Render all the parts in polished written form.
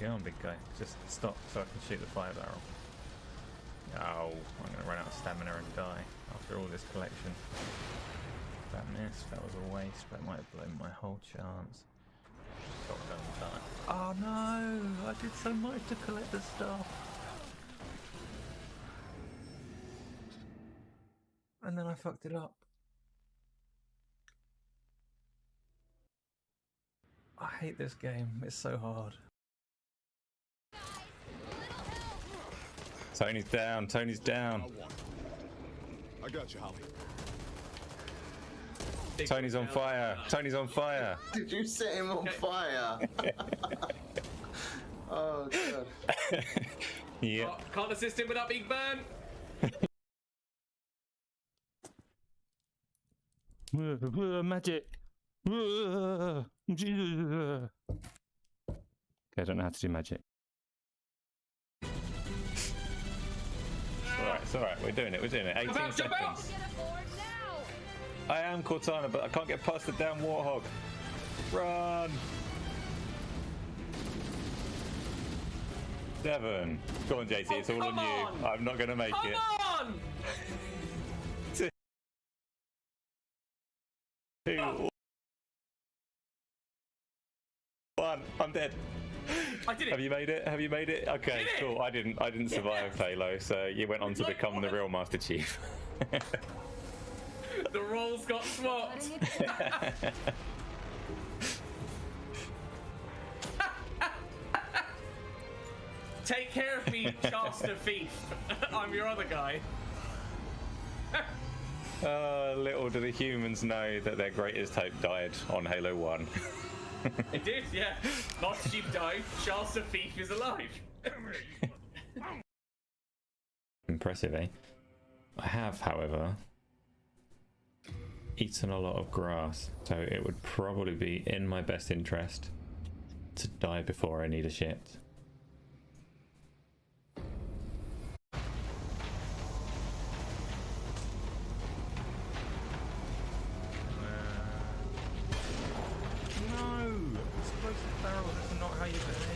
you on, big guy. Just stop so I can shoot the fire barrel. Oh, I'm going to run out of stamina and die after all this collection. That missed, that was a waste. That might have blown my whole chance. Shotgun time. Oh no! I did so much to collect the stuff. And then I fucked it up. I hate this game, it's so hard. Tony's down, Tony's down. I got you, Holly. Tony's on fire, Tony's on fire. Did you set him on fire? Oh god. Yeah. Oh, can't assist him without being burned. Magic. Okay, I don't know how to do magic. It's alright, we're doing it, 18 seconds. I am Cortana, but I can't get past the damn warthog. Run! 7. Go on, JT, it's all on you. I'm not gonna make it. Come on! 2. 1. I'm dead. I did it. Have you made it? Have you made it? Okay, cool. I didn't survive Halo, so you went on to become the real Master Chief. The roles got swapped. Take care of me, Shasta Thief. I'm your other guy. Little do the humans know that their greatest hope died on Halo 1. It did, yeah. Master Chief died, Shasta Thief is alive. Impressive, eh? I have, however, eaten a lot of grass, so it would probably be in my best interest to die before I need a shit. No! Explosive barrel, that's not how you behave.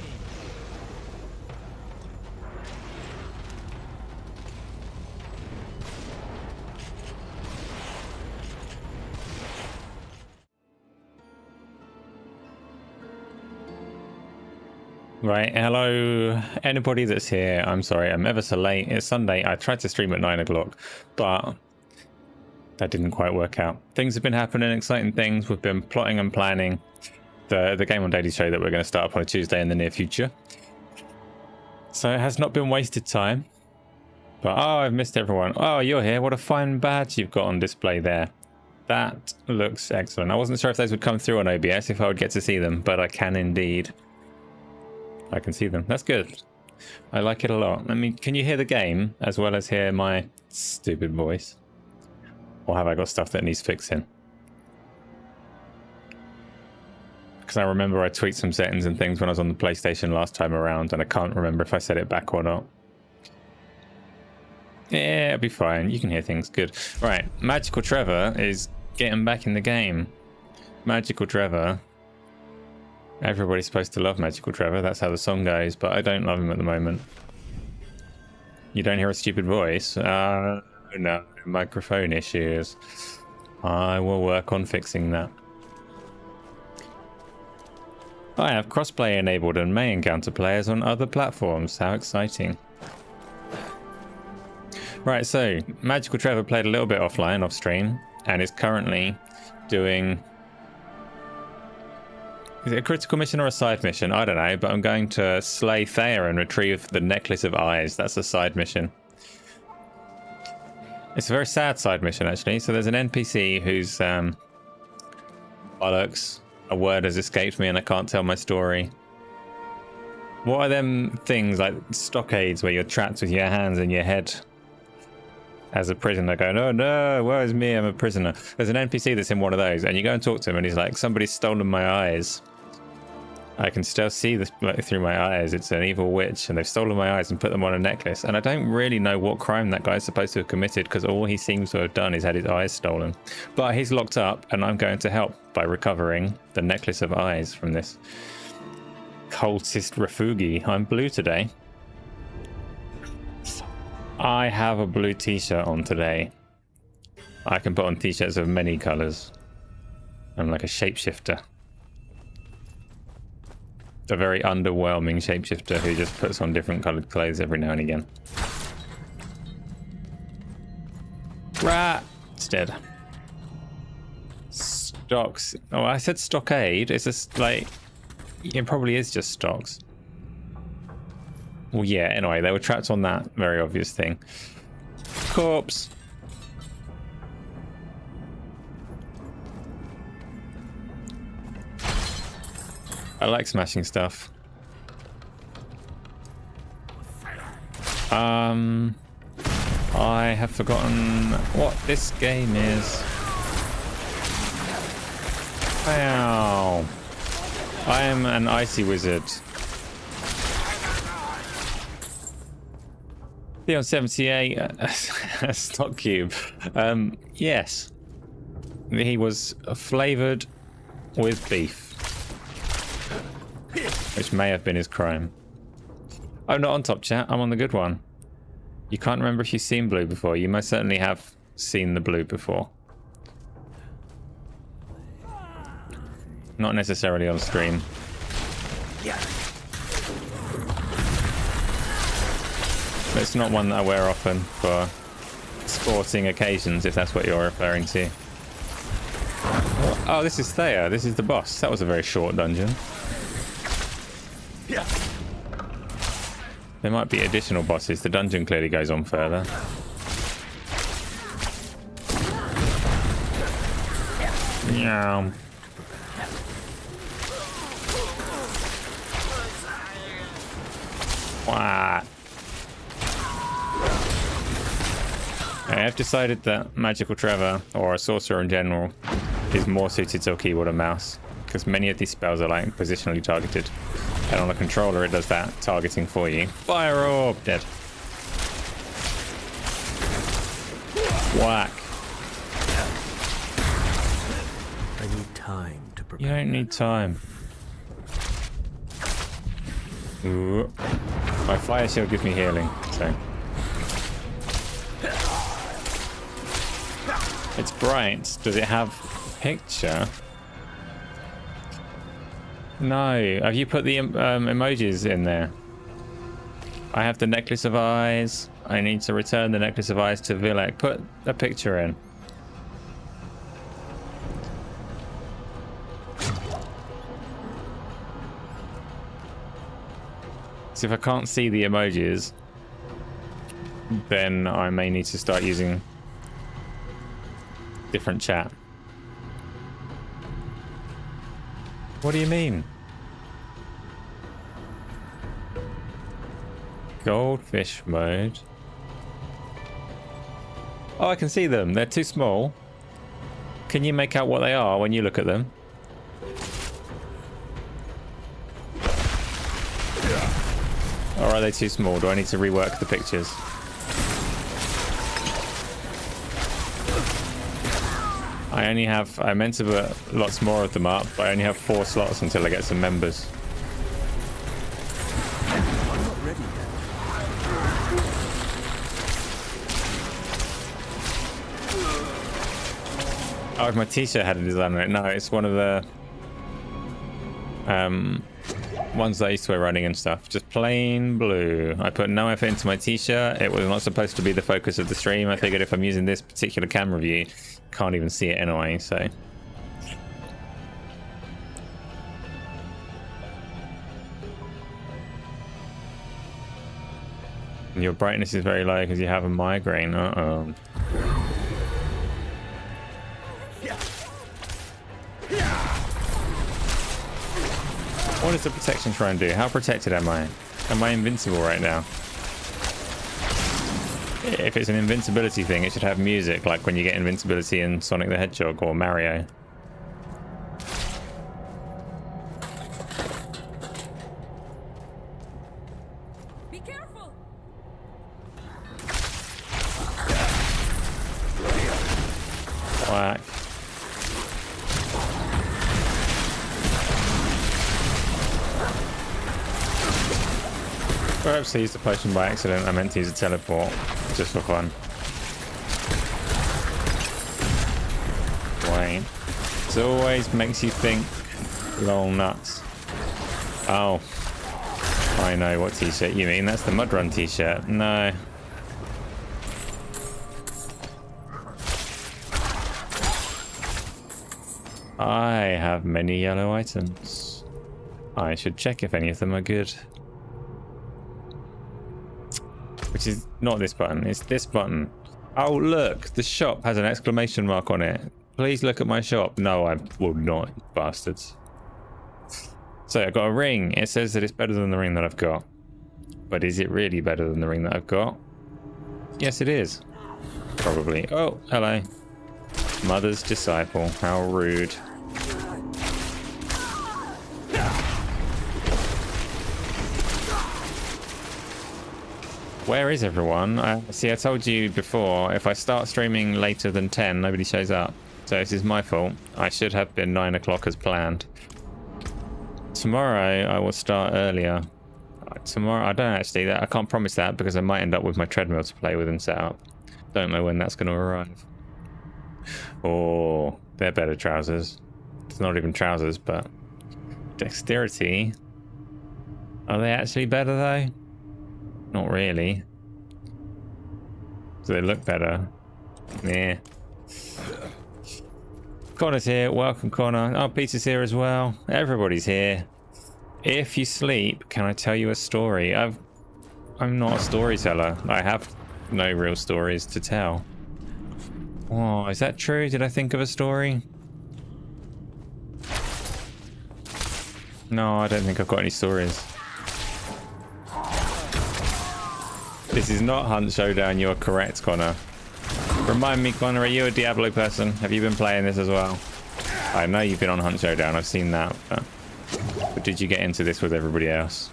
Right, hello anybody that's here. I'm sorry, I'm ever so late. It's Sunday. I tried to stream at 9 o'clock, but that didn't quite work out. Things have been happening, exciting things. We've been plotting and planning the Game on Daily show that we're going to start up on a Tuesday in the near future. So it has not been wasted time. But oh, I've missed everyone. Oh, you're here. What a fine badge you've got on display there. That looks excellent. I wasn't sure if those would come through on OBS, if I would get to see them, but I can indeed. I can see them. That's good. I like it a lot. I mean, can you hear the game as well as hear my stupid voice? Or have I got stuff that needs fixing? Because I remember I tweaked some settings and things when I was on the PlayStation last time around, and I can't remember if I set it back or not. Yeah, it'll be fine. You can hear things good. Right, Magical Trevor is getting back in the game. Magical Trevor. Everybody's supposed to love Magical Trevor. That's how the song goes, but I don't love him at the moment. You don't hear a stupid voice? No, microphone issues. I will work on fixing that. I have crossplay enabled and may encounter players on other platforms. How exciting. Right, so Magical Trevor played a little bit offline, off stream, and is currently doing... Is it a critical mission or a side mission? I don't know, but I'm going to slay Thea and retrieve the Necklace of Eyes. That's a side mission. It's a very sad side mission, actually. So there's an NPC who's... bollocks. A word has escaped me and I can't tell my story. What are them things like stockades where you're trapped with your hands in your head as a prisoner going, oh no, woe is me, I'm a prisoner. There's an NPC that's in one of those and you go and talk to him and he's like, somebody's stolen my eyes. I can still see this through my eyes. It's an evil witch and they've stolen my eyes and put them on a necklace. And I don't really know what crime that guy's supposed to have committed because all he seems to have done is had his eyes stolen. But he's locked up and I'm going to help by recovering the Necklace of Eyes from this cultist refugi. I'm blue today. I have a blue t-shirt on today. I can put on t-shirts of many colors. I'm like a shapeshifter. A very underwhelming shapeshifter who just puts on different colored clothes every now and again. Rat! It's dead. Stocks. Oh, I said stockade. It's just like... It probably is just stocks. Well, yeah, anyway, they were trapped on that very obvious thing. Corpse. I like smashing stuff. I have forgotten what this game is. Wow. I am an icy wizard. Leon 78 stock cube. Yes. He was flavored with beef. Which may have been his crime. I'm not on top chat, I'm on the good one. You can't remember if you've seen blue before. You most certainly have seen the blue before. Not necessarily on stream. But it's not one that I wear often for sporting occasions, if that's what you're referring to. Oh, this is Thea. This is the boss. That was a very short dungeon. There might be additional bosses. The dungeon clearly goes on further. Yeah. Wow. I have decided that Magical Trevor, or a sorcerer in general, is more suited to a keyboard and mouse, because many of these spells are like positionally targeted. And on a controller, it does that targeting for you. Fire orb! Dead. Whack. I need time to prepare. You don't need time. Ooh. My fire shield gives me healing, so... It's bright. Does it have picture? No. Have you put the emojis in there? I have the necklace of eyes. I need to return the necklace of eyes to Vilek. Put a picture in. So if I can't see the emojis, then I may need to start using different chat. What do you mean? Goldfish mode. Oh, I can see them. They're too small. Can you make out what they are when you look at them? Or are they too small? Do I need to rework the pictures? I meant to put lots more of them up, but I only have 4 slots until I get some members. I'm not ready yet. Oh, if my t-shirt had a design on it. No, it's one of the ones that I used to wear running and stuff. Just plain blue. I put no effort into my t-shirt. It was not supposed to be the focus of the stream. I figured if I'm using this particular camera view, can't even see it anyway, so... And your brightness is very low because you have a migraine. Uh-oh. What does the protection try and do? How protected am I? Am I invincible right now? If it's an invincibility thing, it should have music, like when you get invincibility in Sonic the Hedgehog or Mario. Be careful. Whack. Perhaps I used the potion by accident. I meant to use a teleport just for fun. Wait. It always makes you think. Lol nuts. Oh. I know what t-shirt you mean. That's the Mud Run t-shirt. No. I have many yellow items. I should check if any of them are good. Which is not this button, it's this button. Oh look, the shop has an exclamation mark on it. Please look at my shop. No, I will not, bastards. So I got a ring. It says that it's better than the ring that I've got. But is it really better than the ring that I've got? Yes, it is. Probably. Oh, hello. Mother's disciple. How rude. Where is everyone? See, I told you before, if I start streaming later than 10, nobody shows up. So this is my fault. I should have been 9 o'clock as planned. Tomorrow, I will start earlier. Tomorrow, I don't actually, I can't promise that because I might end up with my treadmill to play with and set up. Don't know when that's going to arrive. Oh, they're better trousers. It's not even trousers, but dexterity. Are they actually better though? Not really. Do they look better? Yeah. Connor's here. Welcome, Connor. Oh, Peter's here as well. Everybody's here. If you sleep, can I tell you a story? I'm not a storyteller. I have no real stories to tell. Oh, is that true? Did I think of a story? No, I don't think I've got any stories. This is not Hunt Showdown, you're correct, Connor. Remind me, Connor, are you a Diablo person? Have you been playing this as well? I know you've been on Hunt Showdown, I've seen that. But did you get into this with everybody else?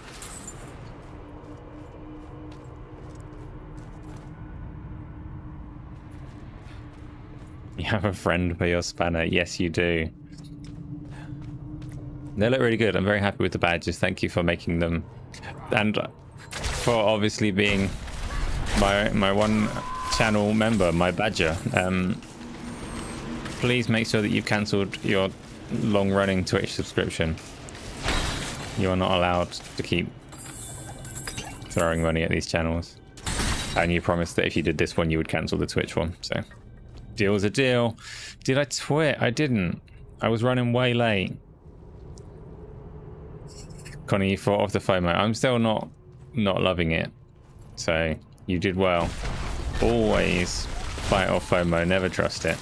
You have a friend for your spanner. Yes, you do. They look really good. I'm very happy with the badges. Thank you for making them. And for obviously being my one channel member, my badger. Please make sure that you've cancelled your long-running Twitch subscription. You are not allowed to keep throwing money at these channels. And you promised that if you did this one, you would cancel the Twitch one. So, deal's a deal. Did I twit? I didn't. I was running way late. Connie, you fought off the FOMO. I'm still not loving it. So, you did well. Always fight off FOMO. Never trust it.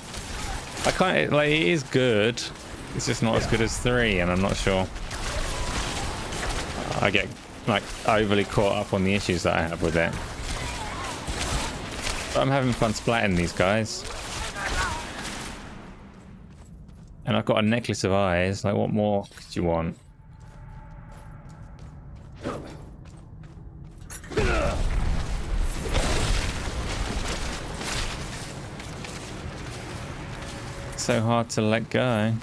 I can't, like, it is good. It's just not as good as 3, and I'm not sure. I get, like, overly caught up on the issues that I have with it. But I'm having fun splatting these guys. And I've got a necklace of eyes. Like, what more could you want? So hard to let go.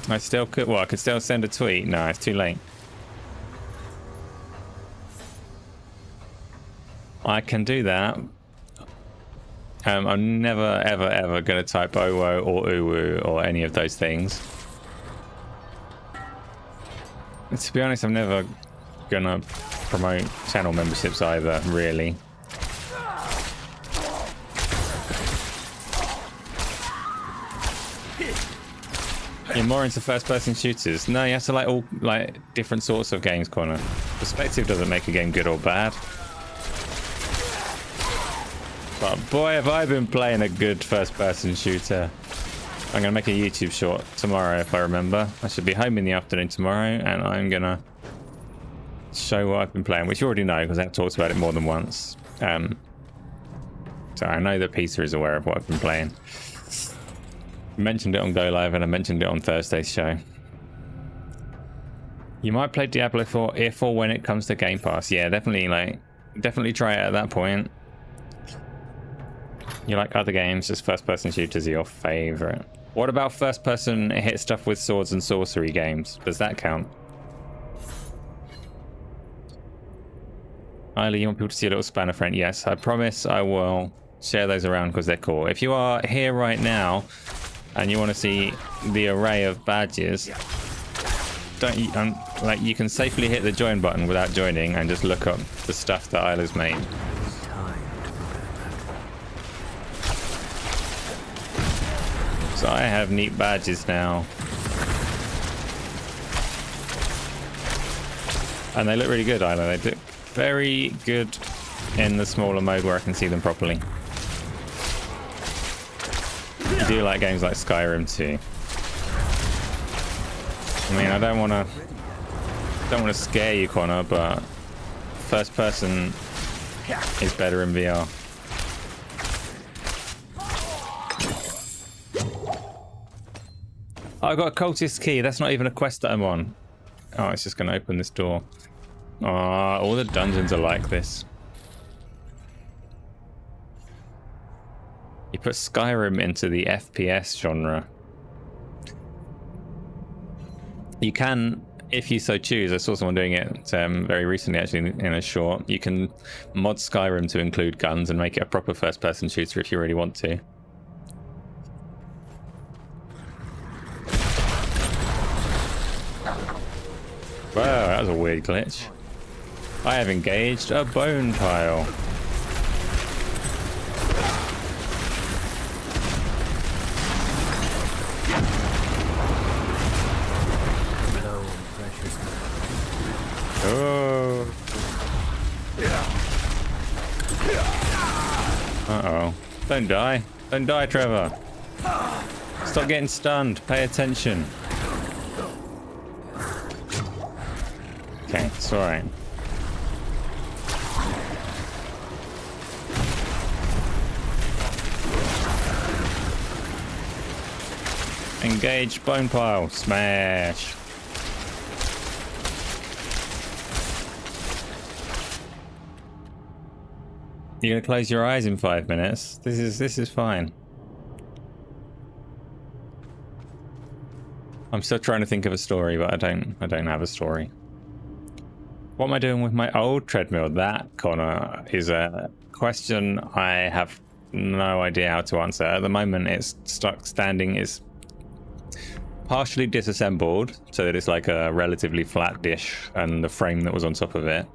I still could, well, I could still send a tweet. No, it's too late. I can do that. I'm never, ever, ever going to type OWO or UWU or any of those things. And to be honest, I'm never going to promote channel memberships either, really. You're more into first-person shooters. No, you have to like all like different sorts of games, Connor. Perspective doesn't make a game good or bad. But boy, have I been playing a good first-person shooter. I'm gonna make a YouTube short tomorrow if I remember. I should be home in the afternoon tomorrow, and I'm gonna show what I've been playing, which you already know because I've talked about it more than once. So I know that Peter is aware of what I've been playing. I mentioned it on Go Live and I mentioned it on Thursday's show. You might play Diablo 4 if or when it comes to Game Pass. Yeah, definitely try it at that point. You like other games, just first-person shooters are your favorite. What about first-person hit stuff with swords and sorcery games? Does that count? Isla, you want people to see a little spanner friend? Yes, I promise I will share those around because they're cool. If you are here right now and you want to see the array of badges, don't you, like, you can safely hit the join button without joining and just look up the stuff that Isla's made. Time to prepare that. So I have neat badges now. And they look really good, Isla. They look very good in the smaller mode where I can see them properly. I do like games like Skyrim too. I mean, I don't want to scare you, Connor, but first person is better in VR. Oh, I got a cultist key. That's not even a quest that I'm on. Oh, it's just going to open this door. Ah, all the dungeons are like this. You put Skyrim into the FPS genre. You can, if you so choose, I saw someone doing it very recently actually in a short, you can mod Skyrim to include guns and make it a proper first-person shooter if you really want to. Wow, that was a weird glitch. I have engaged a bone pile. Low on precious metals. Oh. Uh-oh. Don't die. Don't die, Trevor. Stop getting stunned. Pay attention. Okay, it's alright. Engage bone pile. Smash. You're gonna close your eyes in 5 minutes. This is fine. I'm still trying to think of a story, but I don't have a story. What am I doing with my old treadmill? That, Connor, is a question I have no idea how to answer. At the moment, it's stuck standing. It's partially disassembled, so that it's like a relatively flat dish and the frame that was on top of it.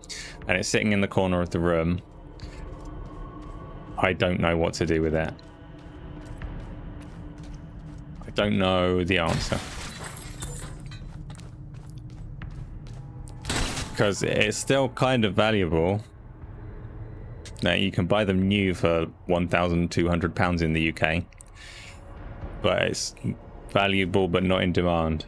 And it's sitting in the corner of the room. I don't know what to do with it. I don't know the answer. Because it's still kind of valuable. Now, you can buy them new for £1,200 in the UK. But it's valuable but not in demand.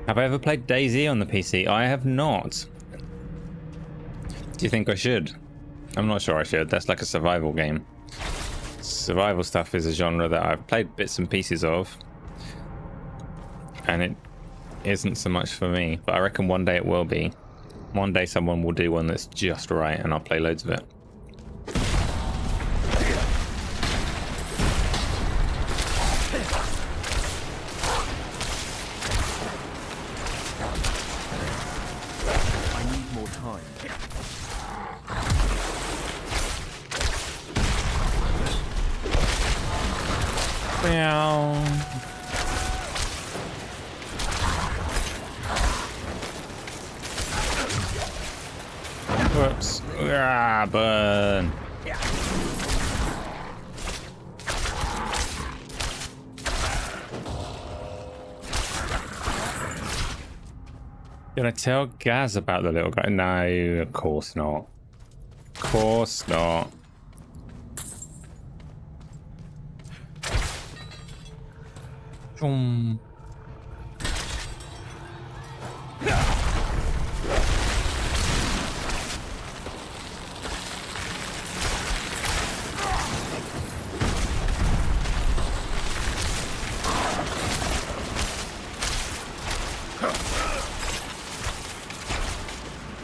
Have I ever played DayZ on the PC? I have not. Do you think I should? I'm not sure I should. That's like a survival game. Survival stuff is a genre that I've played bits and pieces of. And it isn't so much for me. But I reckon one day it will be. One day someone will do one that's just right and I'll play loads of it. I need more time. Whoops. Ah, burn. Did I tell Gaz about the little guy? No, of course not. Of course not. Boom.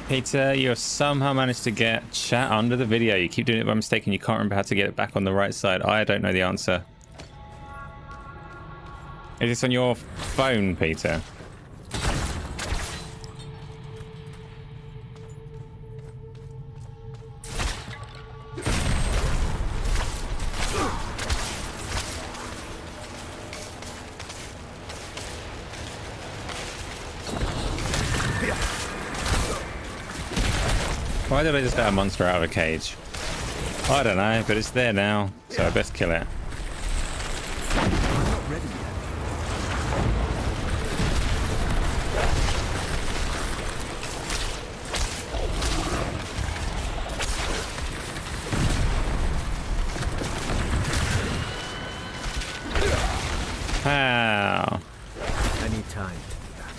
Peter, you have somehow managed to get chat under the video. You keep doing it by mistake and you can't remember how to get it back on the right side. I don't know the answer. Is this on your phone, Peter? Why did I just let a monster out of a cage? I don't know, but it's there now, so I best kill it. How? I need time to do that.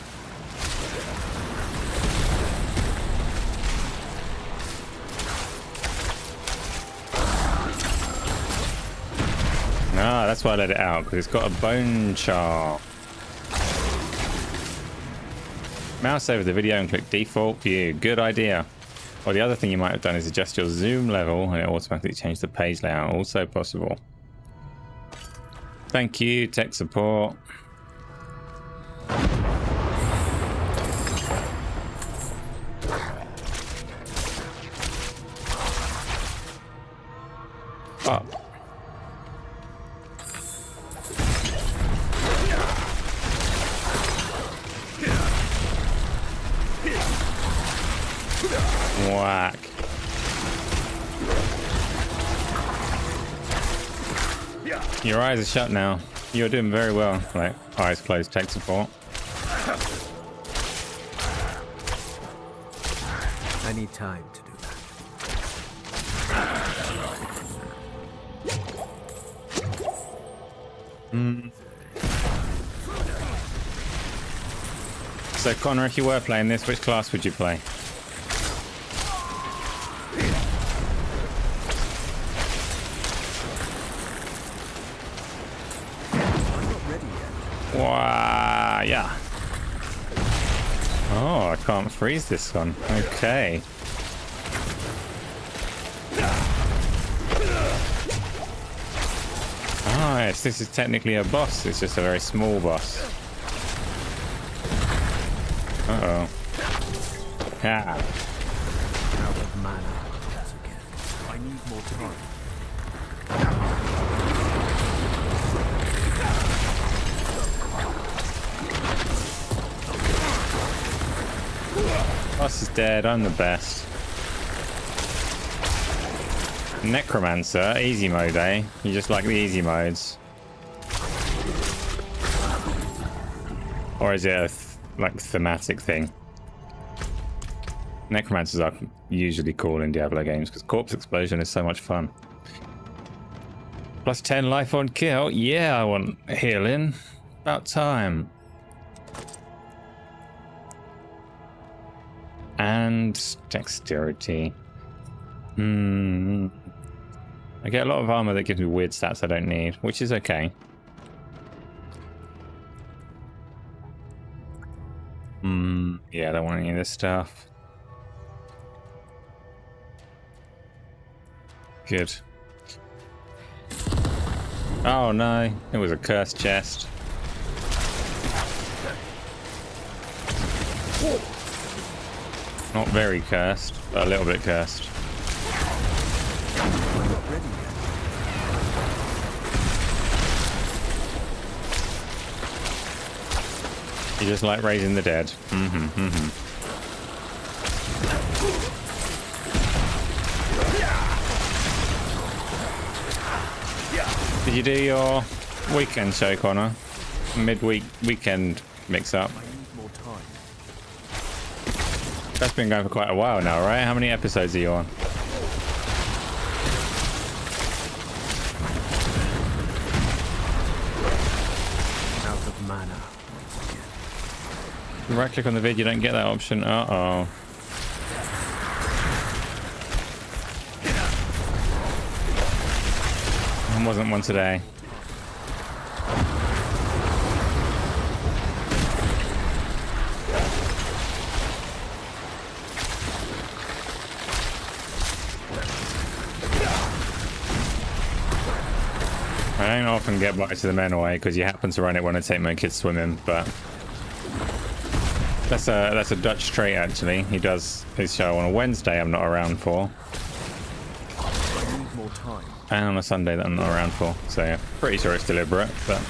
Ah, that's why I let it out, because it's got a bone char. Mouse over the video and click default view. Good idea. Or the other thing you might have done is adjust your zoom level and it automatically changed the page layout. Also possible. Thank you, tech support. Up. Whack. Your eyes are shut now. You're doing very well. Like, eyes closed, tech support. I need time to do that. So, Connor, if you were playing this, which class would you play? Wow, yeah. Oh, I can't freeze this one. Okay. Nice. This is technically a boss. It's just a very small boss. Uh-oh. Yeah. Out of mana once again. I need more time. Boss is dead. I'm the best. Necromancer, easy mode, eh? You just like the easy modes. Or is it a like thematic thing? Necromancers are usually cool in Diablo games because corpse explosion is so much fun. Plus 10 life on kill. Yeah, I want healing. About time. And dexterity. I get a lot of armor that gives me weird stats I don't need, which is okay. Yeah, I don't want any of this stuff. Good. Oh no, it was a cursed chest. Not very cursed, but a little bit cursed. You just like raising the dead. Did you do your weekend show, Connor? Midweek weekend mix up. That's been going for quite a while now, right? How many episodes are you on? Out of mana. Right click on the vid, you don't get that option. Uh-oh. There wasn't one today. I don't often get back to the men away because you happen to run it when I take my kids swimming, but that's a Dutch trait actually. He does his show on a Wednesday I'm not around for. I need more time. And on a Sunday that I'm not around for. So yeah, pretty sure it's deliberate, but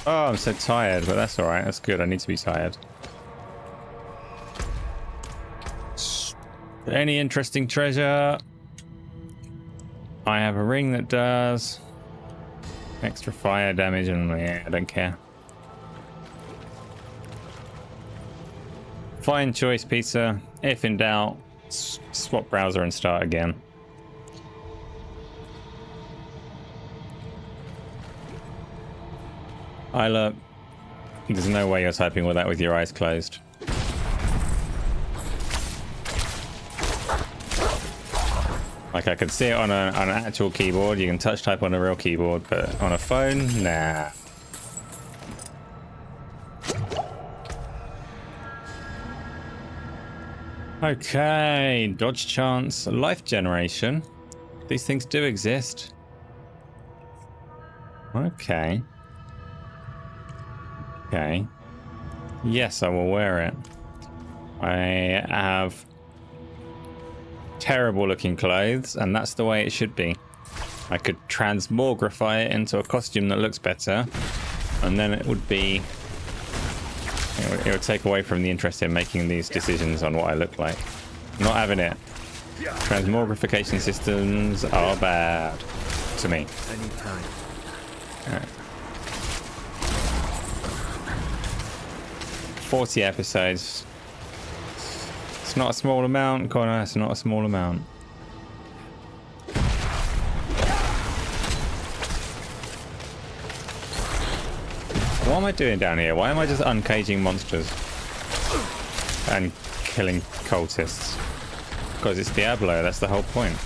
oh, I'm so tired, but that's alright. That's good. I need to be tired. Any interesting treasure? I have a ring that does extra fire damage, and yeah, I don't care. Fine choice, pizza. If in doubt, swap browser and start again. Isla, there's no way you're typing with that with your eyes closed. Like, I could see it on an actual keyboard. You can touch type on a real keyboard, but on a phone, nah. Okay, dodge chance, life generation. These things do exist. Okay. Okay. Yes, I will wear it. I have terrible looking clothes, and that's the way it should be. I could transmogrify it into a costume that looks better, and then it would be... It would take away from the interest in making these decisions on what I look like. I'm not having it. Transmogrification systems are bad to me. Anytime. Right. 40 episodes. It's not a small amount, Connor. It's not a small amount. What am I doing down here? Why am I just uncaging monsters and killing cultists? Because it's Diablo, that's the whole point.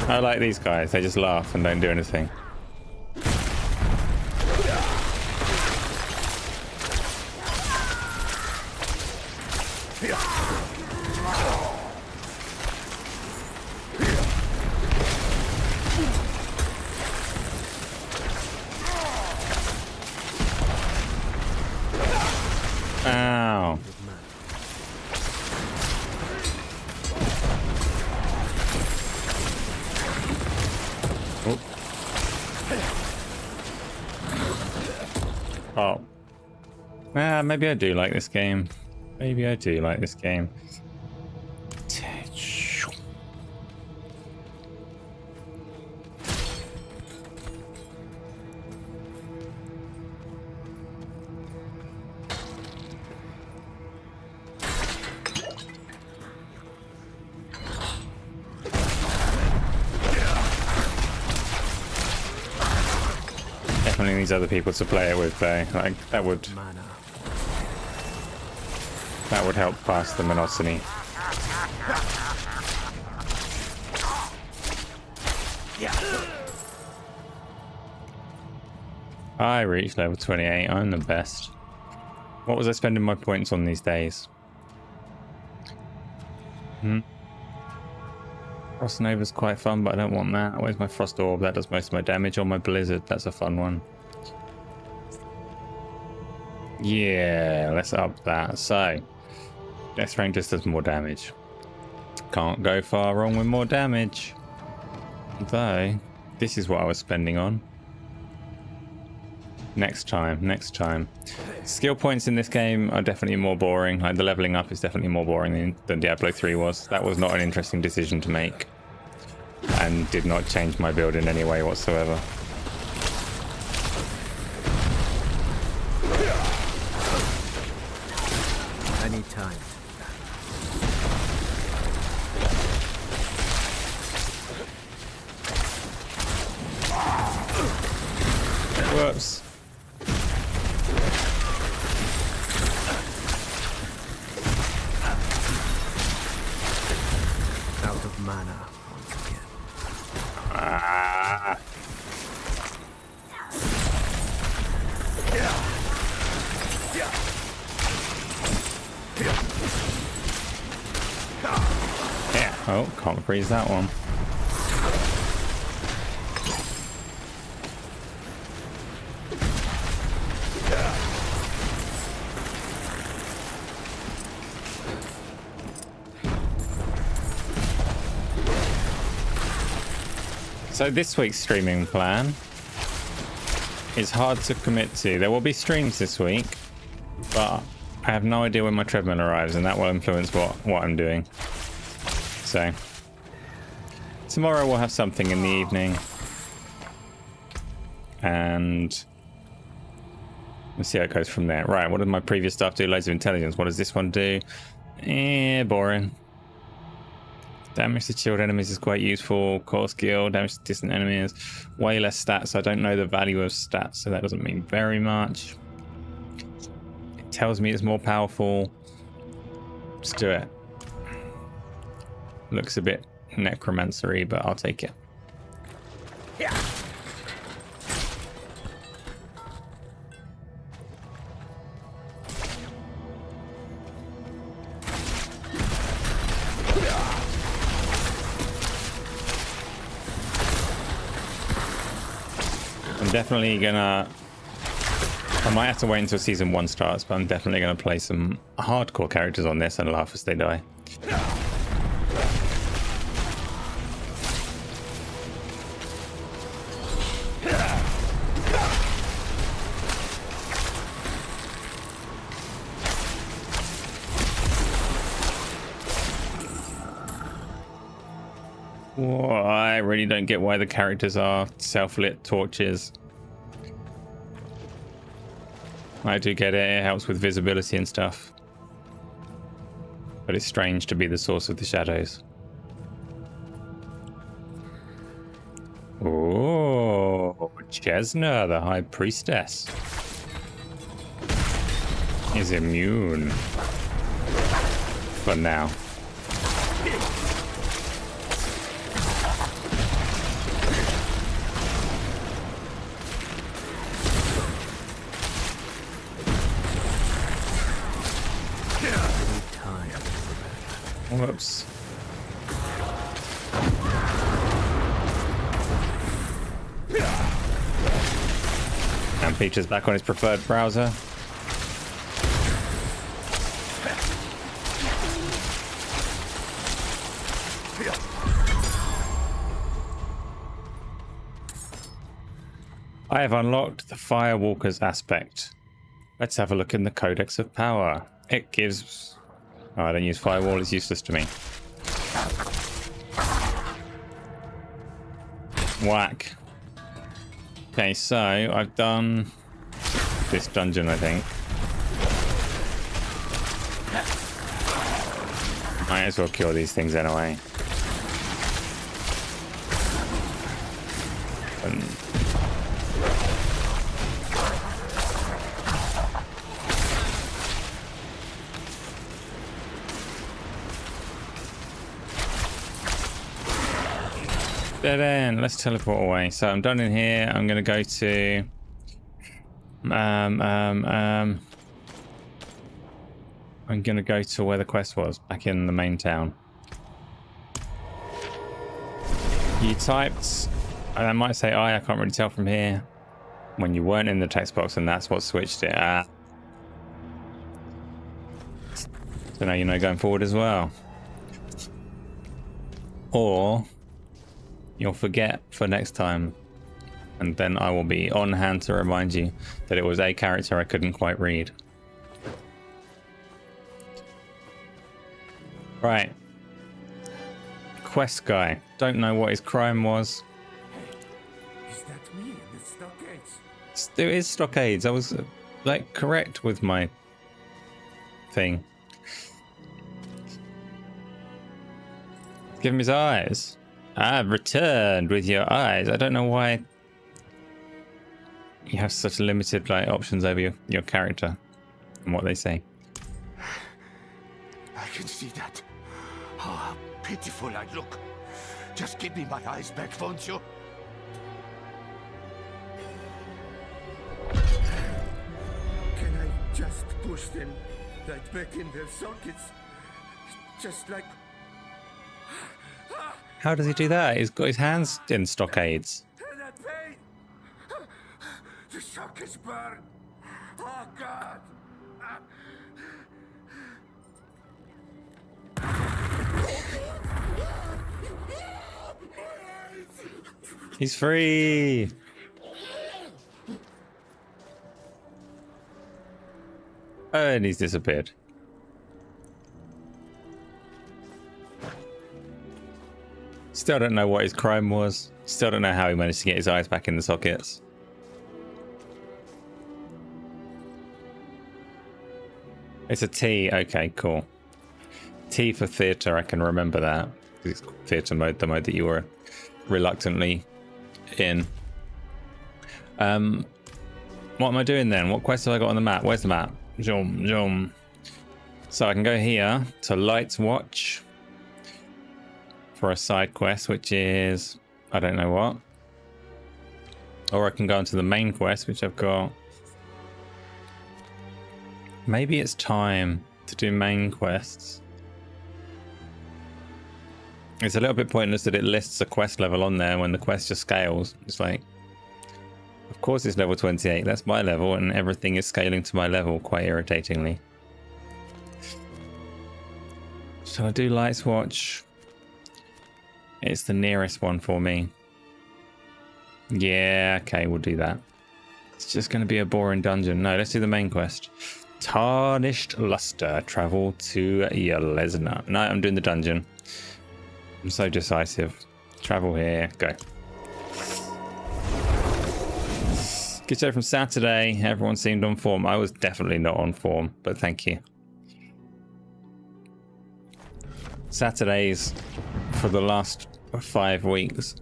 I like these guys, they just laugh and don't do anything. Ow. Oh. Maybe I do like this game. Maybe I do like this game. Definitely needs other people to play it with though. Like that would help pass the monotony. I reached level 28. I'm the best. What was I spending my points on these days? Frost Nova's quite fun, but I don't want that. Where's my Frost Orb? That does most of my damage. Or my Blizzard, that's a fun one. Yeah, let's up that. So, Death Rank just does more damage. Can't go far wrong with more damage. Though, this is what I was spending on. Next time. Skill points in this game are definitely more boring. Like the leveling up is definitely more boring than Diablo 3 was. That was not an interesting decision to make. And did not change my build in any way whatsoever. Anytime. Whoops. out of mana once again. Ah. Yeah. Oh, can't freeze that one. So this week's streaming plan is hard to commit to. There will be streams this week, but I have no idea when my treadmill arrives, and that will influence what I'm doing. So tomorrow we'll have something in the evening, and we'll see how it goes from there. Right, what did my previous stuff do? Loads of intelligence. What does this one do? Boring. Damage to shield enemies is quite useful. Core skill, damage to distant enemies. Way less stats. I don't know the value of stats, so that doesn't mean very much. It tells me it's more powerful. Let's do it. Looks a bit necromancery, but I'll take it. Yeah. I'm definitely gonna... I might have to wait until season 1 starts, but I'm definitely gonna play some hardcore characters on this and laugh as they die. Whoa, I really don't get why the characters are self-lit torches. I do get it, it helps with visibility and stuff. But it's strange to be the source of the shadows. Oh, Chesna, the High Priestess, is immune. For now. Whoops. And Peach is back on his preferred browser. I have unlocked the Firewalker's aspect. Let's have a look in the Codex of Power. It gives... Oh, I don't use Firewall, it's useless to me. Whack. Okay, so I've done this dungeon, I think. Might as well kill these things anyway. Dead end. Let's teleport away. So I'm done in here. I'm gonna go to I'm gonna go to where the quest was, back in the main town. You typed, and I might say I can't really tell from here, when you weren't in the text box, and that's what switched it. So now you know going forward as well. Or you'll forget for next time, and then I will be on hand to remind you that it was a character I couldn't quite read. Right. Quest guy. Don't know what his crime was. Is that me in the stockades? There is stockades. I was like correct with my thing. Give him his eyes. I've returned with your eyes. I don't know why you have such limited like options over your character and what they say. I can see that. How pitiful I look. Just give me my eyes back, won't you? Can I just push them right back in their sockets? Just like... How does he do that? He's got his hands in stockades. That pain! The sockets burn! Oh, God! He's free. And he's disappeared. Still don't know what his crime was. Still don't know how he managed to get his eyes back in the sockets. It's a T. Okay, cool. T for theatre. I can remember that. It's theatre mode, the mode that you were reluctantly in. What am I doing then? What quest have I got on the map? Where's the map? Jom, jom. So I can go here to Light's Watch for a side quest, which is I don't know what. Or I can go into the main quest, which I've got. Maybe it's time to do main quests. It's a little bit pointless that it lists a quest level on there when the quest just scales. It's like, of course it's level 28. That's my level, and everything is scaling to my level quite irritatingly. Shall I do Light's Watch? It's the nearest one for me. Yeah, okay, we'll do that. It's just going to be a boring dungeon. No, let's do the main quest. Tarnished Luster. Travel to Yelesna. No, I'm doing the dungeon. I'm so decisive. Travel here. Go. Good show from Saturday. Everyone seemed on form. I was definitely not on form, but thank you. Saturdays for the last 5 weeks,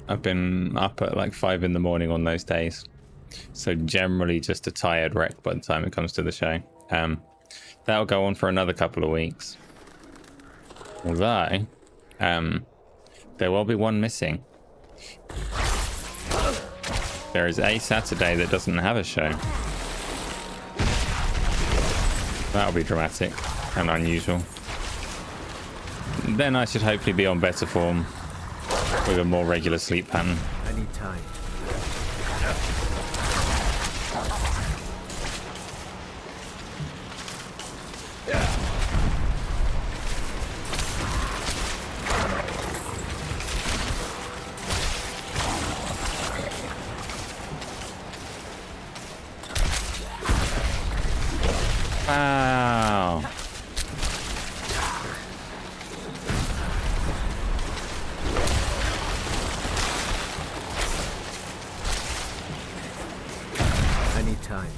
I've been up at like 5 in the morning on those days. So generally just a tired wreck by the time it comes to the show. That'll go on for another couple of weeks. Although, there will be one missing. There is a Saturday that doesn't have a show. That'll be dramatic and unusual. Then I should hopefully be on better form with a more regular sleep pattern. I need time. Wow. I need time.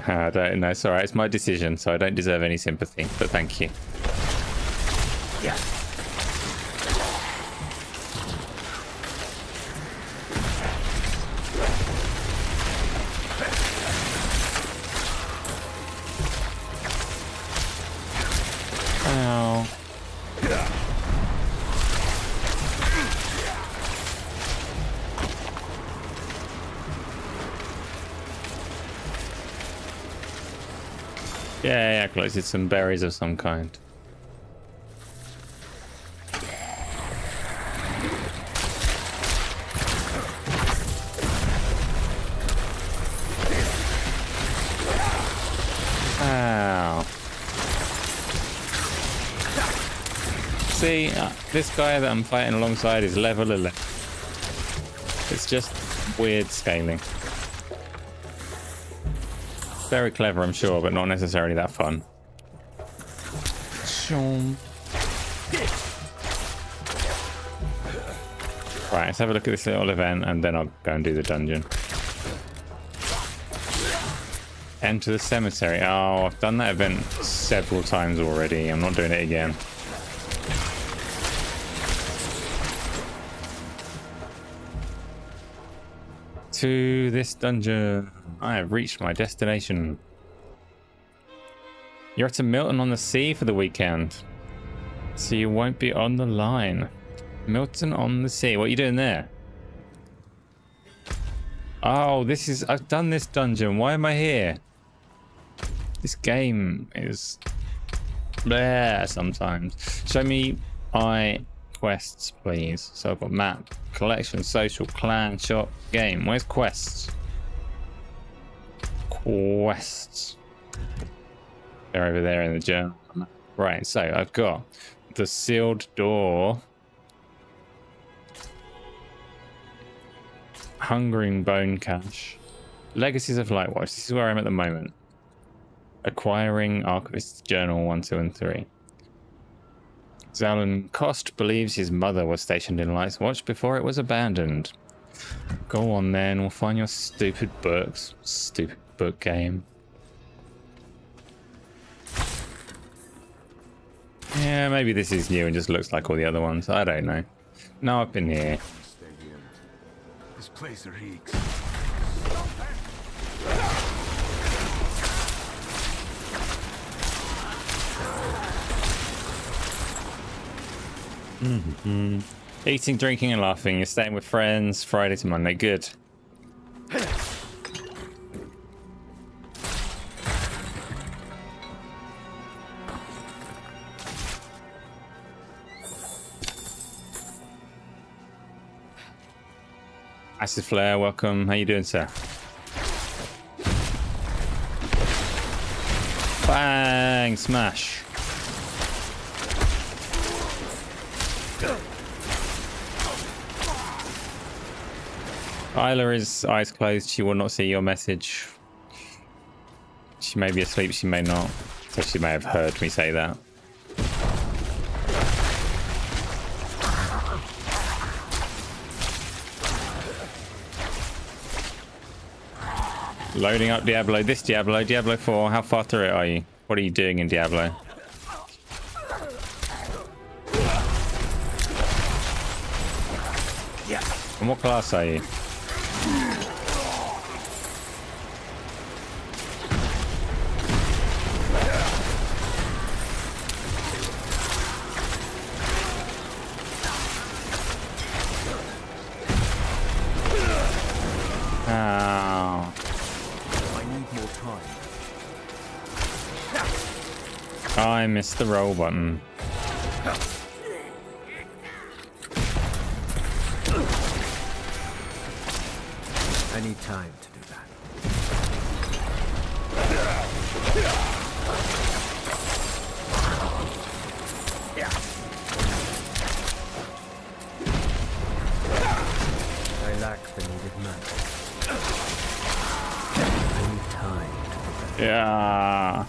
I don't know. It's alright. It's my decision, so I don't deserve any sympathy. But thank you. Yeah. Ow. Yeah, collected some berries of some kind. Ow. See, this guy that I'm fighting alongside is level 11. It's just weird scaling. Very clever, I'm sure, but not necessarily that fun. Right, let's have a look at this little event and then I'll go and do the dungeon. Enter the cemetery. Oh, I've done that event several times already. I'm not doing it again. to this dungeon. I have reached my destination. You're to Milton on the Sea for the weekend, so you won't be on the line. Milton on the Sea. What are you doing there? Oh, this is... I've done this dungeon. Why am I here? This game is... bleh sometimes. Show me quests, please. So I've got map, collection, social, clan, shop, game. Where's quests? Quests. They're over there in the journal. Right, so I've got the sealed door, hungering bone cache, legacies of Lightwatch. This is where I'm at the moment. Acquiring Archivist's Journal 1, 2, and 3. Zalon Kost believes his mother was stationed in Lightwatch before it was abandoned. Go on then, we'll find your stupid books. Stupid book game. Yeah, maybe this is new and just looks like all the other ones. I don't know. No, I've been here. Stay here. This place reeks. Eating, drinking, and laughing. You're staying with friends. Friday to Monday. Good. Acid Flare, welcome. How you doing, sir? Bang! Smash. Isla is eyes closed. She will not see your message. She may be asleep, she may not. So she may have heard me say that. Loading up Diablo. This Diablo, Diablo 4. How far through it are you? What are you doing in Diablo? And what class are you? Oh. I need more time. I missed the roll button. I need time to do that. I lack the needed mana. I need time to do that. Yeah.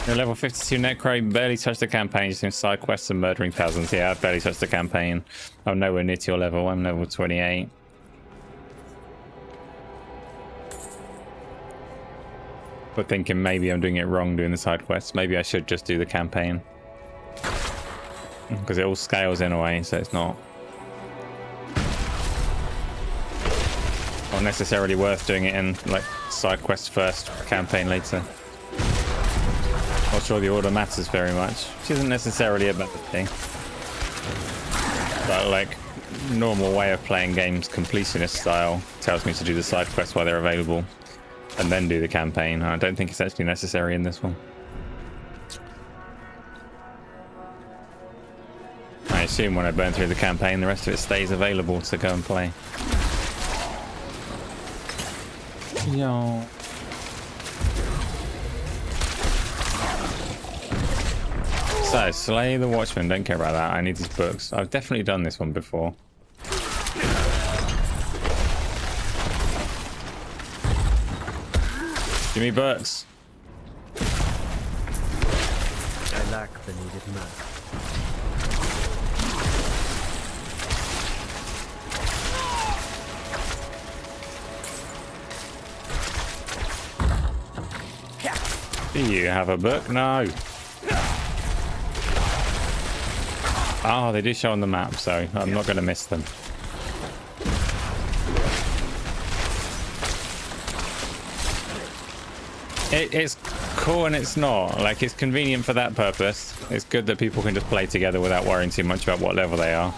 You're level 52 Necro, barely touched the campaign, just doing side quests and murdering thousands. Yeah, I've barely touched the campaign. I'm nowhere near to your level. I'm level 28. But thinking maybe I'm doing it wrong doing the side quests. Maybe I should just do the campaign. Because it all scales in a way, so it's not necessarily worth doing it in like side quests first, campaign later. Not sure the order matters very much, which isn't necessarily a bad thing. But like normal way of playing games, completionist style, tells me to do the side quests while they're available and then do the campaign. I don't think it's actually necessary in this one. I assume when I burn through the campaign, the rest of it stays available to go and play. Yo. So, slay the Watchman. Don't care about that. I need these books. I've definitely done this one before. Give me books. I lack the needed mana. Do you have a book? No. Oh, they do show on the map, so I'm not going to miss them. It's cool and it's not. Like, it's convenient for that purpose. It's good that people can just play together without worrying too much about what level they are.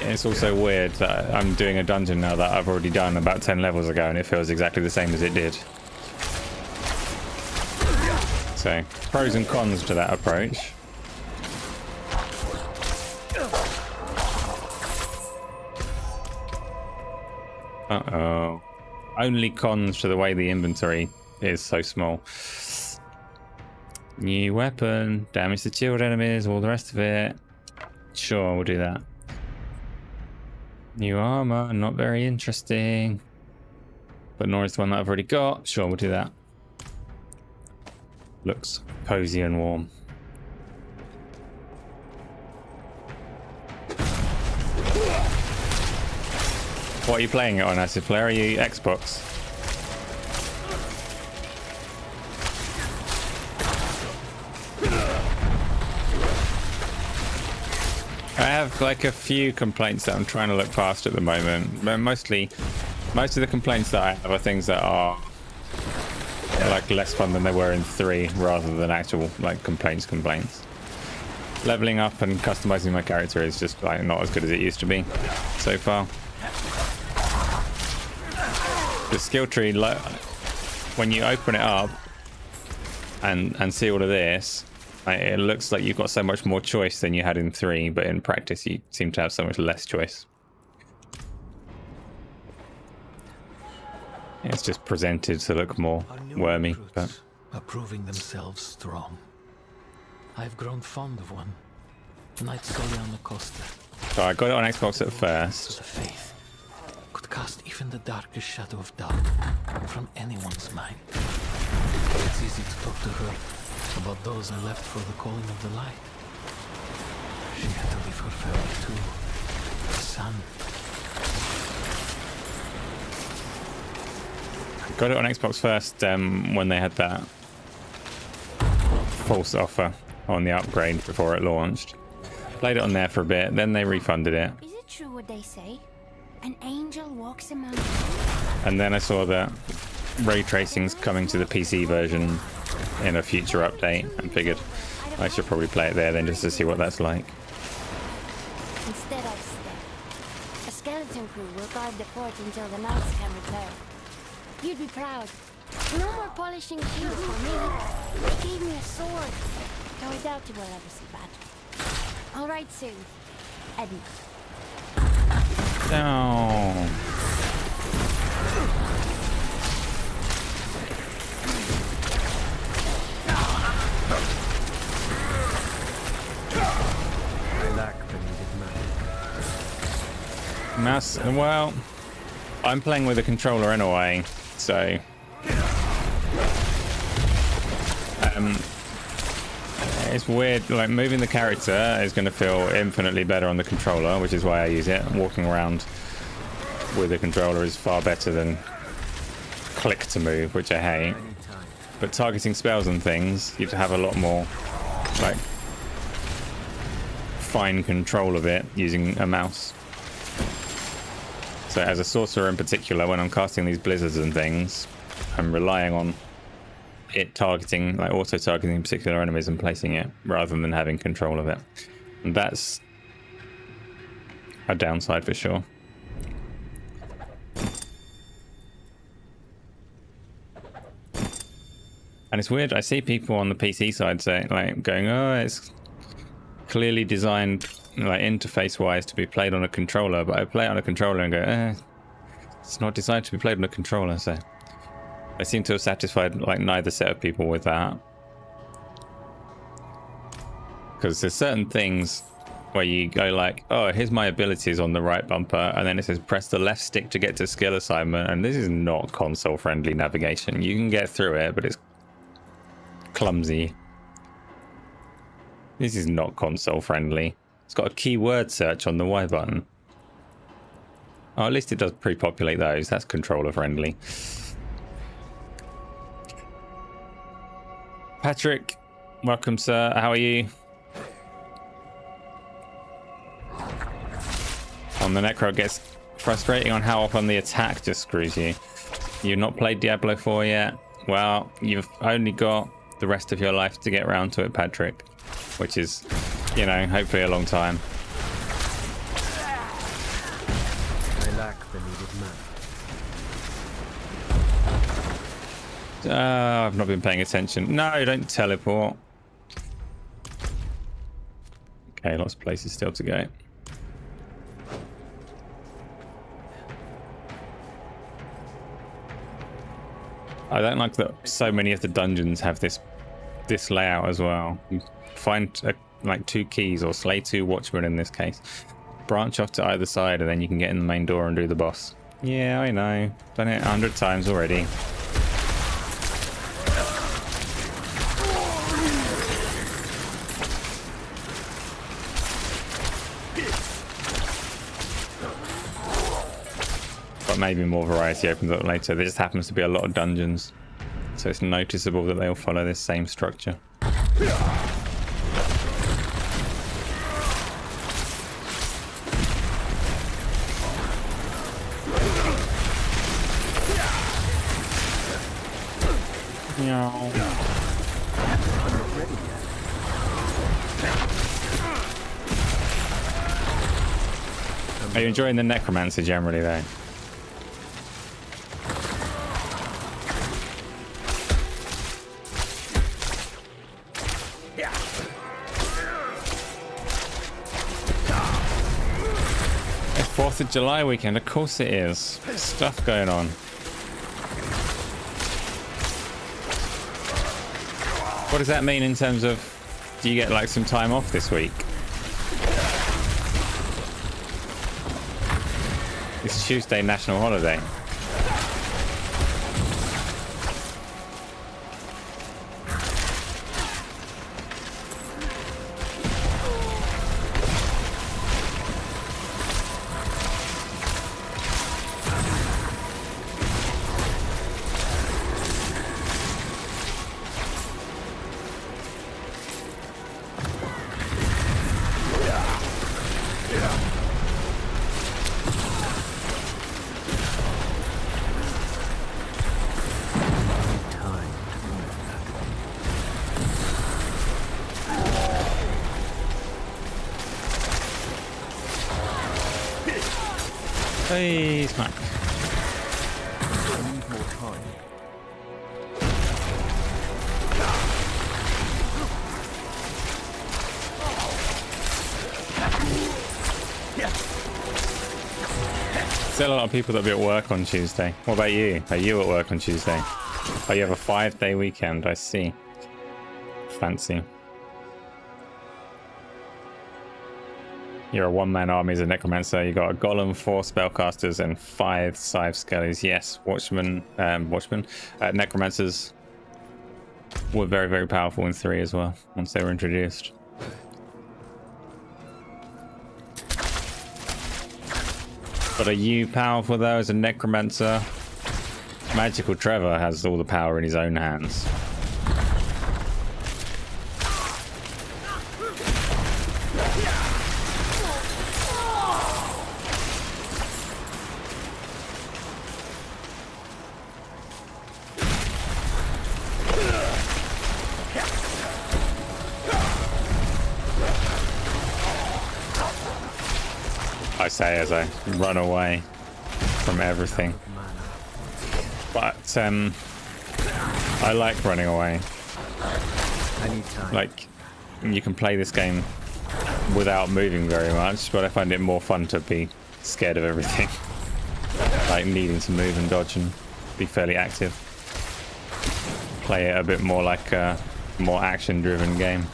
It's also weird that I'm doing a dungeon now that I've already done about 10 levels ago, and it feels exactly the same as it did. So, pros and cons to that approach. Uh-oh. Only cons to the way the inventory is so small. New weapon, damage to shield enemies, all the rest of it. Sure, we'll do that. New armor, not very interesting. But nor is the one that I've already got. Sure, we'll do that. Looks cozy and warm. What are you playing it on, Acid Flare? Are you Xbox? I have like a few complaints that I'm trying to look past at the moment. But most of the complaints that I have are things that are like less fun than they were in 3 rather than actual like complaints. Leveling up and customizing my character is just like not as good as it used to be so far. The skill tree, like, when you open it up and see all of this, it looks like you've got so much more choice than you had in 3, but in practice you seem to have so much less choice. It's just presented to look more wormy, but are proving themselves strong. I've grown fond of one. Knight Scullion Costa. so I got it on Xbox at first. The faith could cast even the darkest shadow of doubt from anyone's mind. It's easy to talk to her about those I left for the calling of the light. She had to leave her family too. The sun. Got it on Xbox first when they had that false offer on the upgrade before it launched. Played it on there for a bit, then they refunded it. Is it true what they say? An angel walks among. And then I saw that ray tracing's coming to the PC version in a future update and figured I should probably play it there then just to see what that's like. Instead I stay. A skeleton crew will guard the fort until the knights can return. You'd be proud. No more polishing shields for me. They gave me a sword. Though I doubt you will ever see battle. All right, soon. Edna. No. I lack the needed Mouse, well, I'm playing with a controller anyway, so it's weird, like moving the character is going to feel infinitely better on the controller, which is why I use it. Walking around with a controller is far better than click to move, which I hate. But targeting spells and things, you'd have a lot more like fine control of it using a mouse. So as a sorcerer in particular, when I'm casting these blizzards and things, I'm relying on it targeting, like auto-targeting particular enemies and placing it, rather than having control of it. And that's a downside for sure. And it's weird, I see people on the PC side saying, like, going, oh, it's clearly designed, like, interface-wise to be played on a controller, but I play it on a controller and go, it's not designed to be played on a controller, so I seem to have satisfied, like, neither set of people with that. Because there's certain things where you go like, oh, here's my abilities on the right bumper, and then it says press the left stick to get to skill assignment, and this is not console-friendly navigation. You can get through it, but it's clumsy. This is not console-friendly. It's got a keyword search on the Y button. Oh, at least it does pre-populate those. That's controller-friendly. Patrick, welcome, sir. How are you? On the Necro, it gets frustrating on how often the attack just screws you. You've not played Diablo 4 yet? Well, you've only got the rest of your life to get around to it, Patrick. Which is, you know, hopefully a long time. I lack the needed mana. I've not been paying attention. No, don't teleport. Okay, lots of places still to go. I don't like that so many of the dungeons have this layout as well. You find like 2 keys or slay 2 watchmen in this case. Branch off to either side and then you can get in the main door and do the boss. Yeah, I know. Done it 100 times already. But maybe more variety opens up later. There just happens to be a lot of dungeons, so it's noticeable that they all follow this same structure. Are you enjoying the Necromancer generally though? It's 4th of July weekend, of course it is. Stuff going on. What does that mean in terms of, do you get like some time off this week? It's Tuesday, national holiday. Hey, smack. I need more time. Still a lot of people that'll be at work on Tuesday. What about you? Are you at work on Tuesday? Oh, you have a 5-day weekend, I see. Fancy. You're a one-man army as a necromancer. You got a golem, 4 spellcasters, and 5 scythe skellies. Yes, watchmen, necromancers were very, very powerful in 3 as well once they were introduced. But are you powerful though as a necromancer? Magical Trevor has all the power in his own hands. I say as I run away from everything. But I like running away. I need time. Like, you can play this game without moving very much, but I find it more fun to be scared of everything. Like needing to move and dodge and be fairly active. Play it a bit more like a more action-driven game.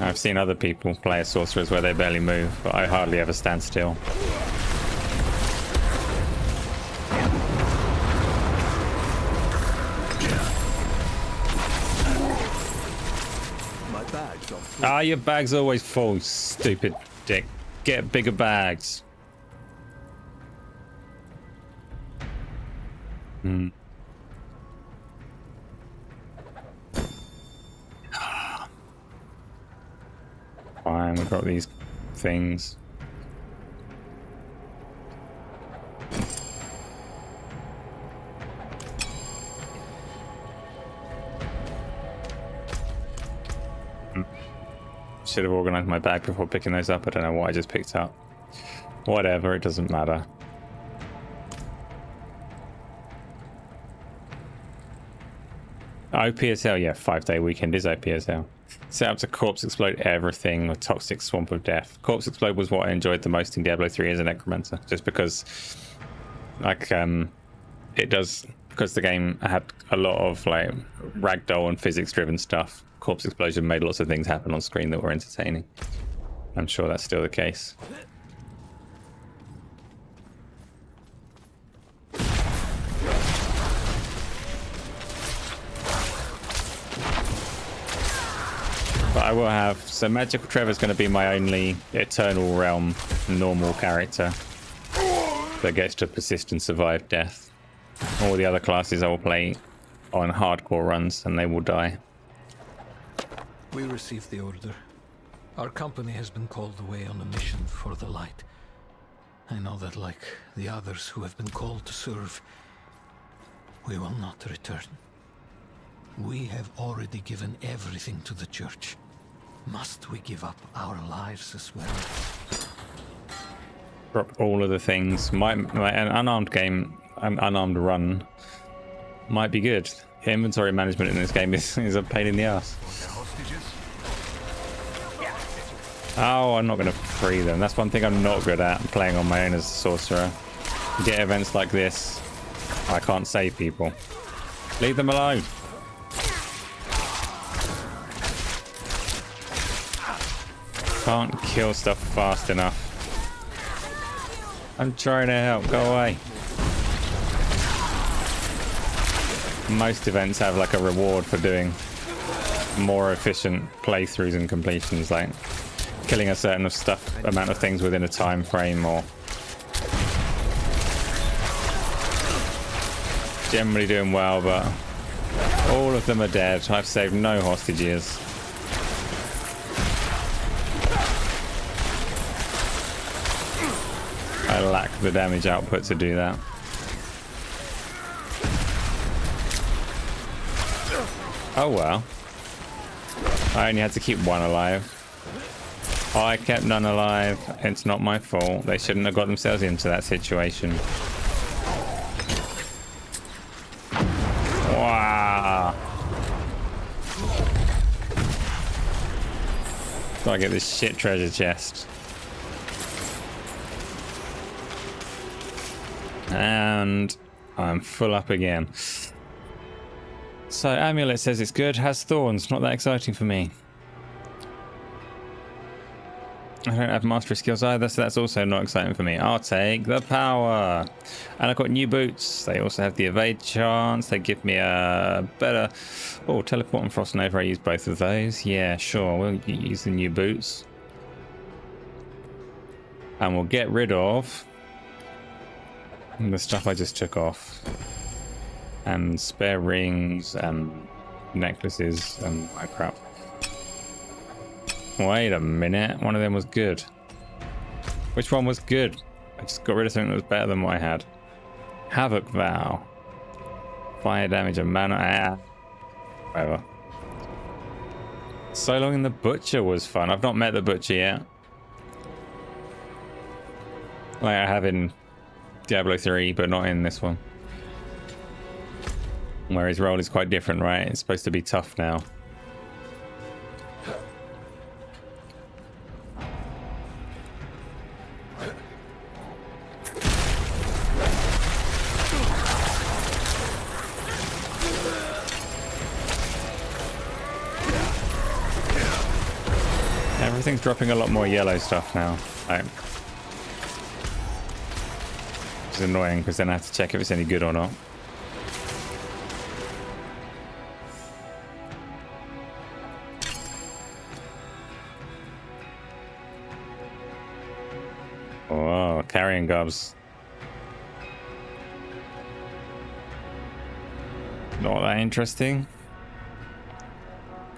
I've seen other people play as sorcerers where they barely move, but I hardly ever stand still. My bags are full. Ah, your bag's always full, stupid dick. Get bigger bags. Hmm. Fine, we've got these things. Should have organized my bag before picking those up. I don't know what I just picked up. Whatever, it doesn't matter. OPSL, yeah, 5-day weekend is OPSL. Set up to Corpse Explode everything with Toxic Swamp of Death. Corpse Explode was what I enjoyed the most in Diablo 3 as a Necromancer, just because, like, it does, because the game had a lot of, like, ragdoll and physics-driven stuff. Corpse Explosion made lots of things happen on screen that were entertaining. I'm sure that's still the case. But I will have, so Magical Trevor's going to be my only Eternal Realm normal character that gets to persist and survive death. All the other classes I will play on hardcore runs and they will die. We received the order. Our company has been called away on a mission for the light. I know that, like the others who have been called to serve, we will not return. We have already given everything to the church. Must we give up our lives as well? Drop all of the things. An unarmed game, an unarmed run might be good. Inventory management in this game is a pain in the ass. Oh, I'm not going to free them. That's one thing I'm not good at, playing on my own as a sorcerer. You get events like this, I can't save people. Leave them alone. Can't kill stuff fast enough. I'm trying to help. Go away. Most events have like a reward for doing more efficient playthroughs and completions, like killing a certain amount of things within a time frame, or generally doing well, but all of them are dead. I've saved no hostages. I lack the damage output to do that. Oh well. I only had to keep one alive. I kept none alive. It's not my fault. They shouldn't have got themselves into that situation. Wow. Gotta get this shit treasure chest. And I'm full up again. So Amulet says it's good, has thorns, not that exciting for me. I don't have mastery skills either, so that's also not exciting for me. I'll take the power. And I've got new boots. They also have the evade chance. They give me a better... Oh, teleport and frost nova. I use both of those. Yeah, sure. We'll use the new boots. And we'll get rid of the stuff I just took off. And spare rings and necklaces and my crap. Wait a minute, one of them was good. Which one was good? I just got rid of something that was better than what I had. Havoc Vow. Fire damage and mana. Whatever. So Long in the Butcher was fun. I've not met the Butcher yet. Like I have in Diablo 3, but not in this one. Where his role is quite different, right? It's supposed to be tough now. Everything's dropping a lot more yellow stuff now. Like, which is annoying because then I have to check if it's any good or not. Oh, carrying gobs. Not that interesting.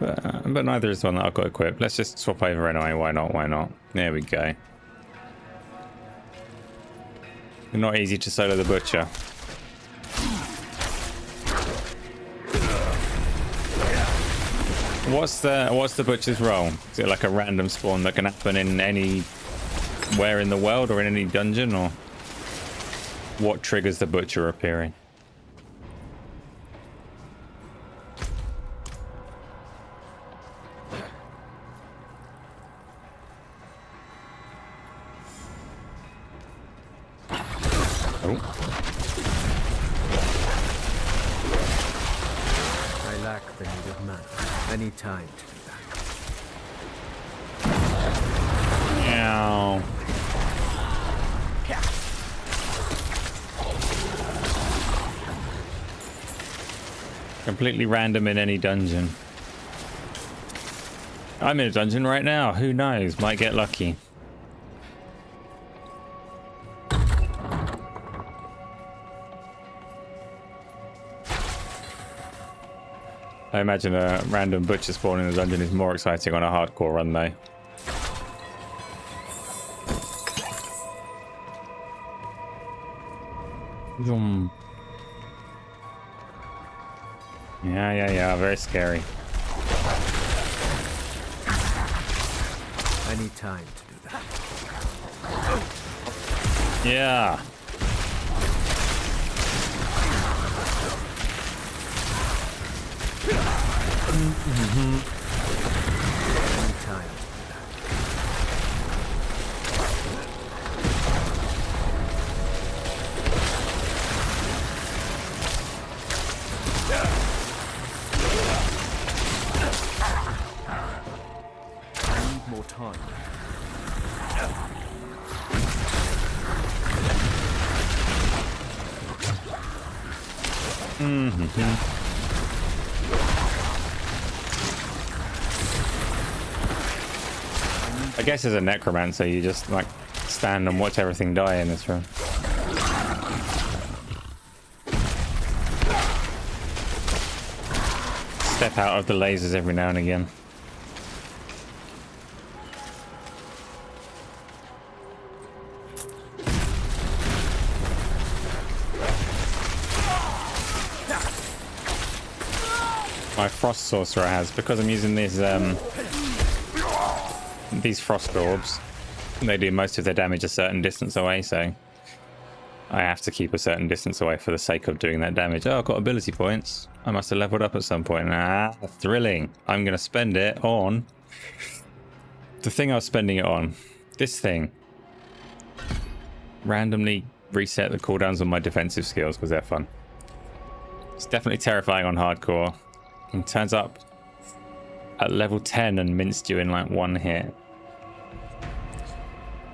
But neither is one that I've got equipped. Let's just swap over anyway. Why not? Why not? There we go. Not easy to solo the butcher. What's the butcher's role? Is it like a random spawn that can happen in anywhere in the world or in any dungeon, or what triggers the butcher appearing? I lack the needed mana. I need time to do that. Ow. Completely random in any dungeon. I'm in a dungeon right now. Who knows? Might get lucky. I imagine a random butcher spawn in the dungeon is more exciting on a hardcore run, though. Zoom. Yeah, very scary. I need time to do that. Yeah. I need time to do that. I need more time. I guess as a necromancer, you just like stand and watch everything die in this room. Step out of the lasers every now and again. My frost sorcerer has, because I'm using these frost orbs, they do most of their damage a certain distance away, so I have to keep a certain distance away for the sake of doing that damage. Oh, I've got ability points. I must have leveled up at some point. Ah, thrilling. I'm going to spend it on the thing I was spending it on. This thing. Randomly reset the cooldowns on my defensive skills because they're fun. It's definitely terrifying on hardcore. It turns up at level 10 and minced you in like one hit.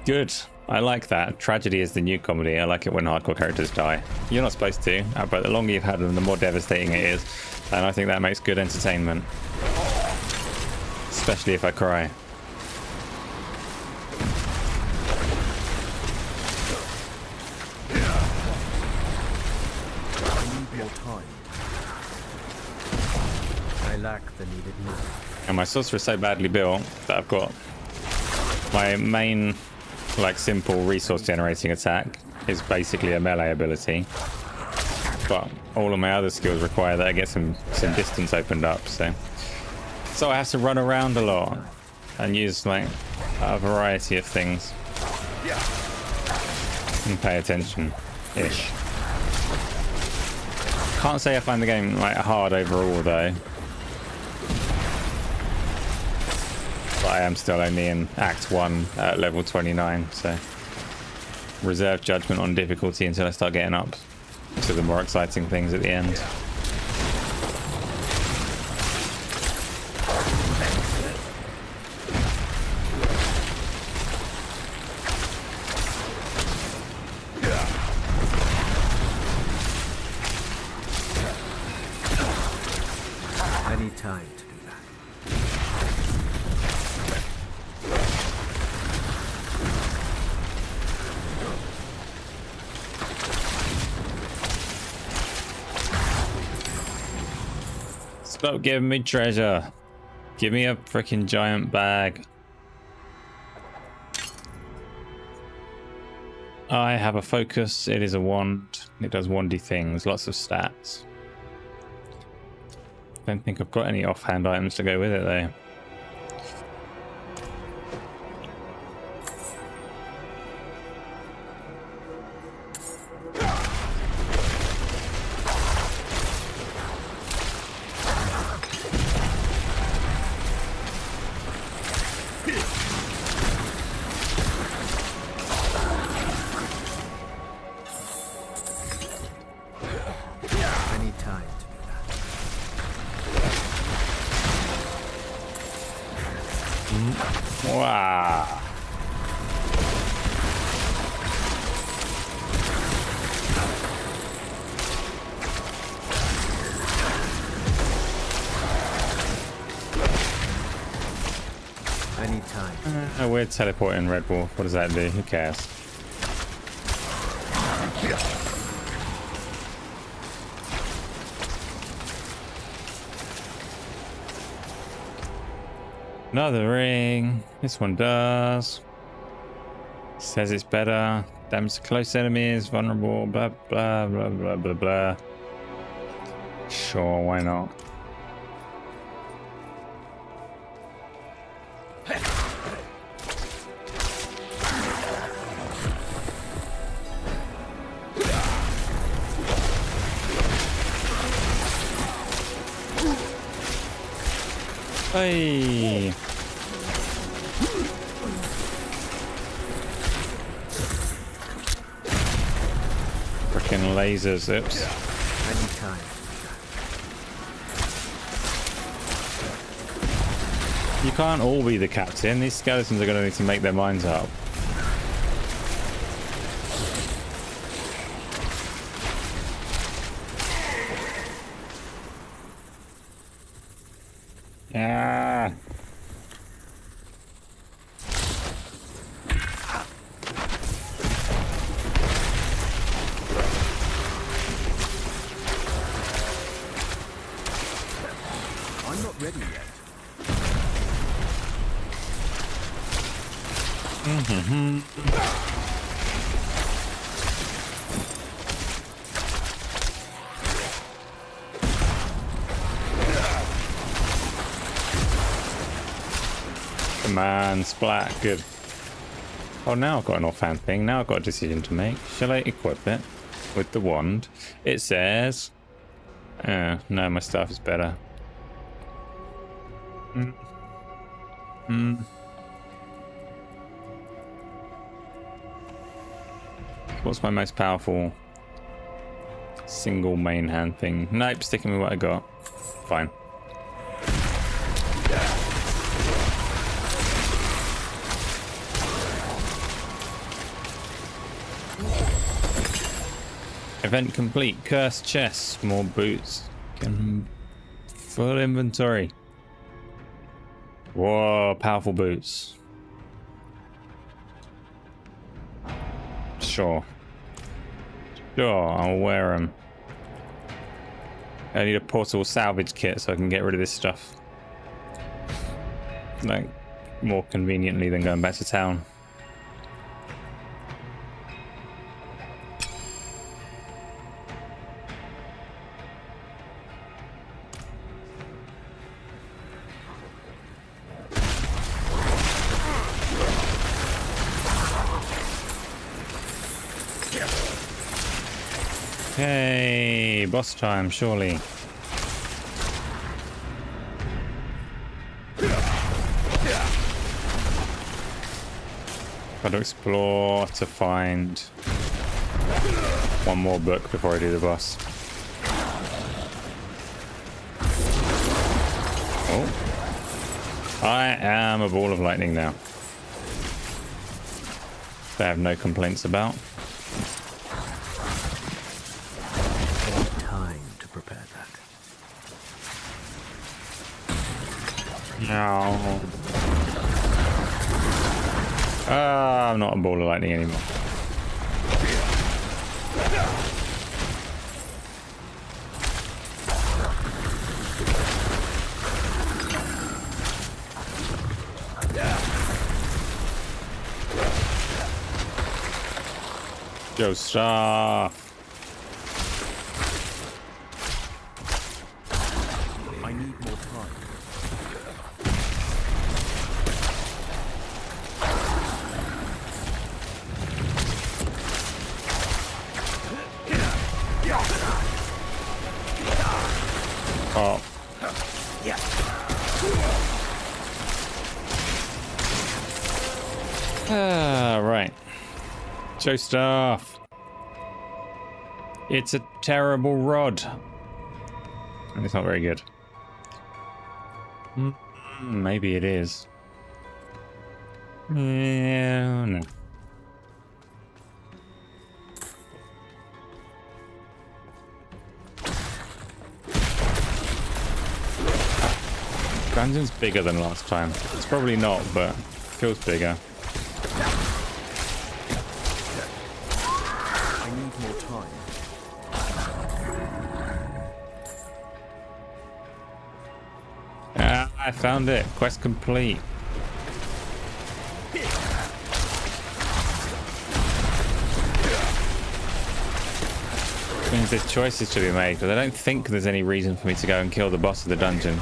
Good. I like that. Tragedy is the new comedy. I like it when hardcore characters die. You're not supposed to, but the longer you've had them, the more devastating it is. And I think that makes good entertainment. Especially if I cry. I need more time. I lack the needed mana. And my sorcerer is so badly built that I've got my main, like, simple resource generating attack is basically a melee ability. But all of my other skills require that I get some distance opened up, so I have to run around a lot and use like a variety of things and pay attention-ish. Can't say I find the game like hard overall though. But I am still only in Act 1 at level 29, so reserve judgment on difficulty until I start getting up to the more exciting things at the end. I need time to do that. Stop giving me treasure. Give me a freaking giant bag. I have a focus. It is a wand. It does wandy things. Lots of stats. Don't think I've got any offhand items to go with it though. Any time to do that. Wow. Any time. A weird teleporting Red Wolf. What does that do? Who cares? Another ring. This one does. Says it's better. Damage to close enemies. Vulnerable. Blah, blah, blah, blah, blah, blah. Sure, why not? Hey. Freaking lasers, oops. Any time. You can't all be the captain. These skeletons are going to need to make their minds up. Ah. I'm not ready yet. Come on, splat, good. Oh, now I've got an offhand thing. Now I've got a decision to make. Shall I equip it with the wand? It says... no, my stuff is better. What's my most powerful single main hand thing? Nope, sticking with what I got. Fine. Event complete. Cursed chests. More boots. Full inventory. Whoa, powerful boots. Sure. Sure, I'll wear them. I need a portable salvage kit so I can get rid of this stuff. Like, more conveniently than going back to town. Hey, boss time, surely. Got to explore to find one more book before I do the boss. Oh. I am a ball of lightning now. I have no complaints about. Time to prepare that. No. I'm not a ball of lightning anymore. Yo, stop. I need more time. Oh. Right. Joe Staff. It's a terrible rod. And it's not very good. Maybe it is. Yeah, no. Dungeon's bigger than last time. It's probably not, but feels bigger. I need more time. Ah, I found it. Quest complete. Which means there's choices to be made, but I don't think there's any reason for me to go and kill the boss of the dungeon.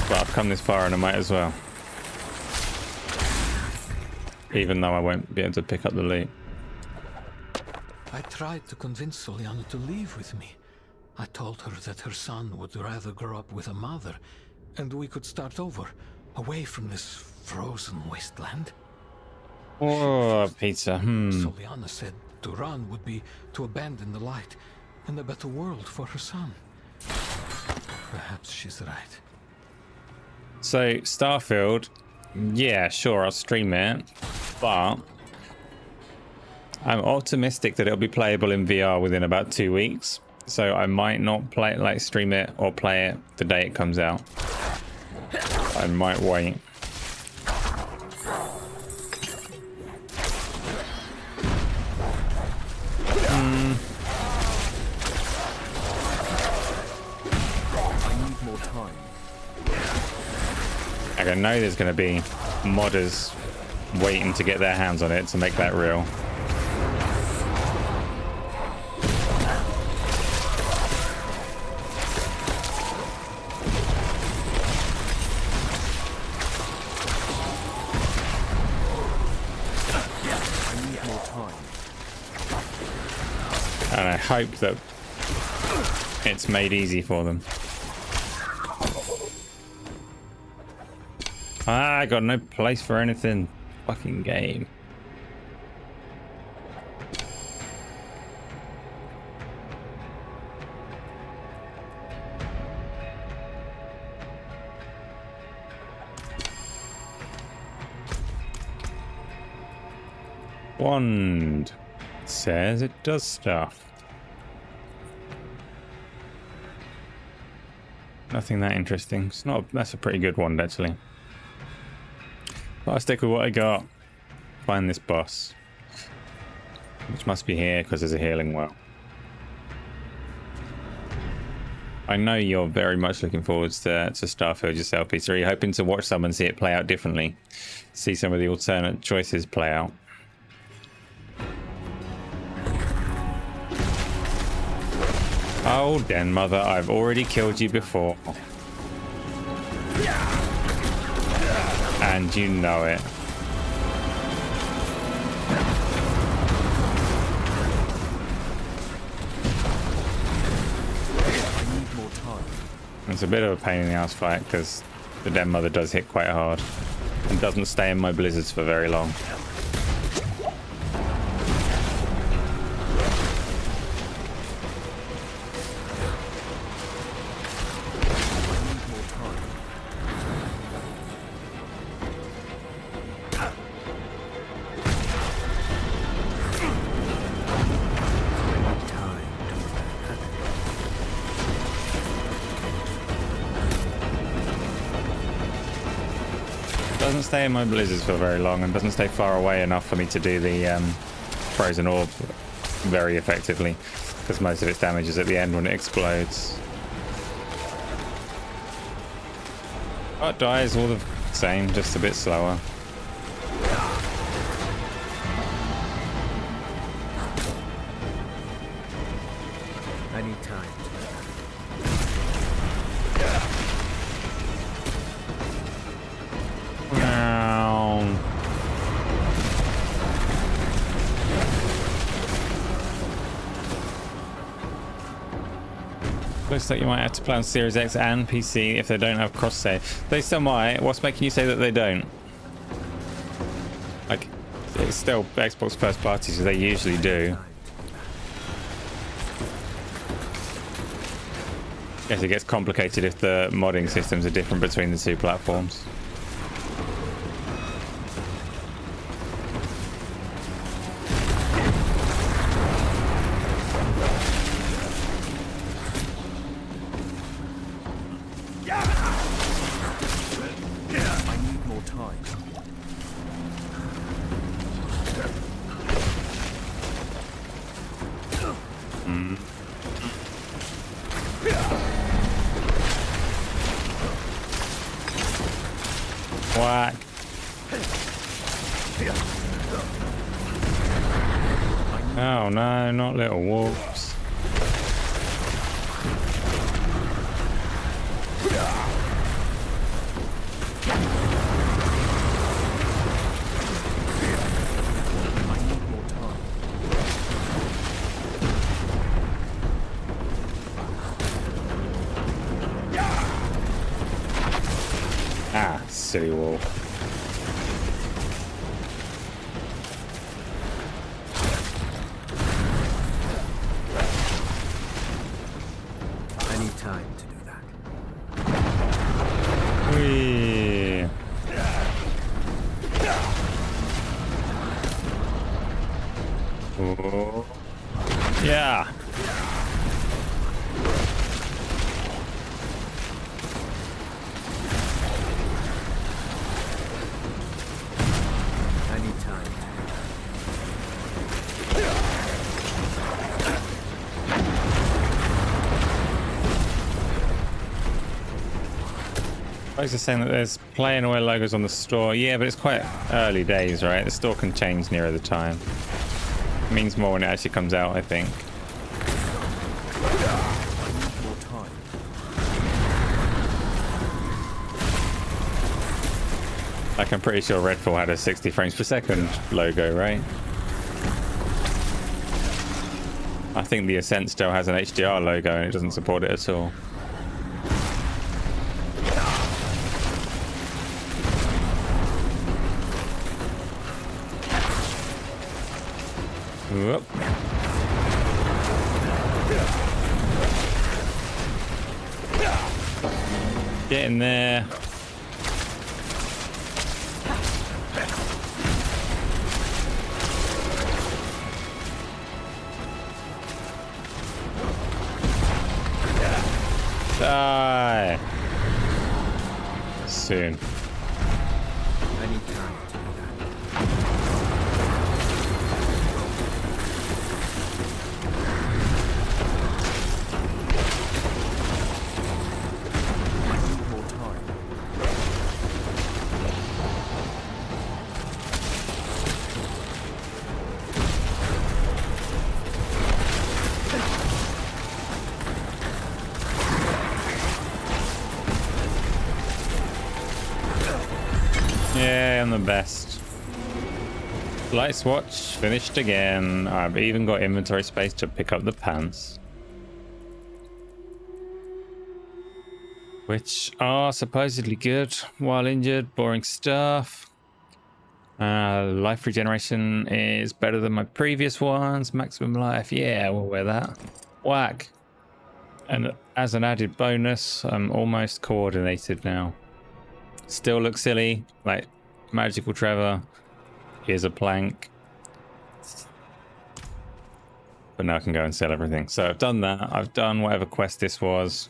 But I've come this far and I might as well. Even though I won't be able to pick up the loot. I tried to convince Soliana to leave with me. I told her that her son would rather grow up with a mother, and we could start over, away from this frozen wasteland. Oh, pizza. Soliana said to run would be to abandon the light and a better world for her son. Perhaps she's right. So, Starfield, yeah, sure, I'll stream it, but I'm optimistic that it'll be playable in VR within about 2 weeks. So I might not play it, like stream it or play it the day it comes out. I might wait. I need more time. Like, I know there's going to be modders waiting to get their hands on it to make that real. And I hope that it's made easy for them. Ah, I got no place for anything. Fucking game. Wand. It says it does stuff. Nothing that interesting. It's not. That's a pretty good wand, actually. But I'll stick with what I got. Find this boss, which must be here because there's a healing well. I know you're very much looking forward to Starfield yourself, Peter. Are you hoping to watch someone see it play out differently? See some of the alternate choices play out? Oh, Den Mother, I've already killed you before. And you know it. I need more time. It's a bit of a pain in the ass fight because the Den Mother does hit quite hard and doesn't stay in my blizzards for very long. Doesn't stay in my blizzards for very long and doesn't stay far away enough for me to do the frozen orb very effectively because most of its damage is at the end when it explodes. Oh, it dies all the same, just a bit slower. Any time. Wow. Looks like you might have to play on Series X and PC if they don't have cross save. They still might. What's making you say that they don't? Like, it's still Xbox first party, so they usually do. Guess it gets complicated if the modding systems are different between the two platforms. I need more time. Whack. Oh no, not little wolves. Ah, silly wolf. I need time to do that. Whee. Oh. Yeah. I need time. Folks are saying that there's Play Anywhere logos on the store. Yeah, but it's quite early days, right? The store can change nearer the time. It means more when it actually comes out, I think. More time. Like, I'm pretty sure Redfall had a 60 frames per second logo, right? I think the Ascent still has an HDR logo and it doesn't support it at all. Whoop. Get in there. Die. Soon. I need time to do that. I need more time. Yeah, I'm the best. Light swatch finished again. I've even got inventory space to pick up the pants, which are supposedly good while injured. Boring stuff. Life regeneration is better than my previous ones. Maximum life, yeah, we'll wear that. Whack. And as an added bonus, I'm almost coordinated now. Still looks silly, like Magical Trevor. Here's a plank. But now I can go and sell everything. So I've done that. I've done whatever quest this was.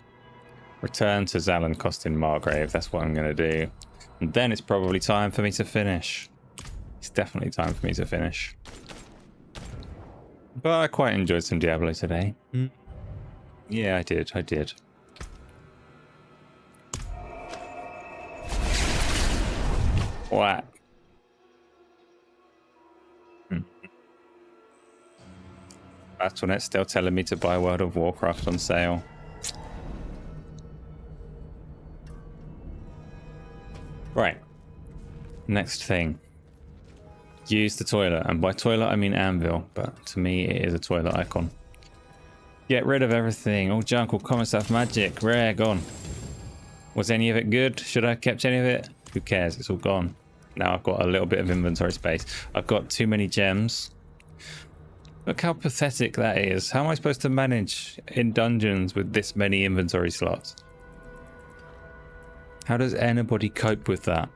Return to Zalan Costin Margrave. That's what I'm going to do. And then it's probably time for me to finish. It's definitely time for me to finish. But I quite enjoyed some Diablo today. Yeah, I did. I did. What? Battle.net's still telling me to buy World of Warcraft on sale. Right. Next thing. Use the toilet. And by toilet, I mean anvil. But to me, it is a toilet icon. Get rid of everything. All junk, all common stuff, magic, rare, gone. Was any of it good? Should I have kept any of it? Who cares? It's all gone. Now I've got a little bit of inventory space. I've got too many gems. Look how pathetic that is. How am I supposed to manage in dungeons with this many inventory slots? How does anybody cope with that?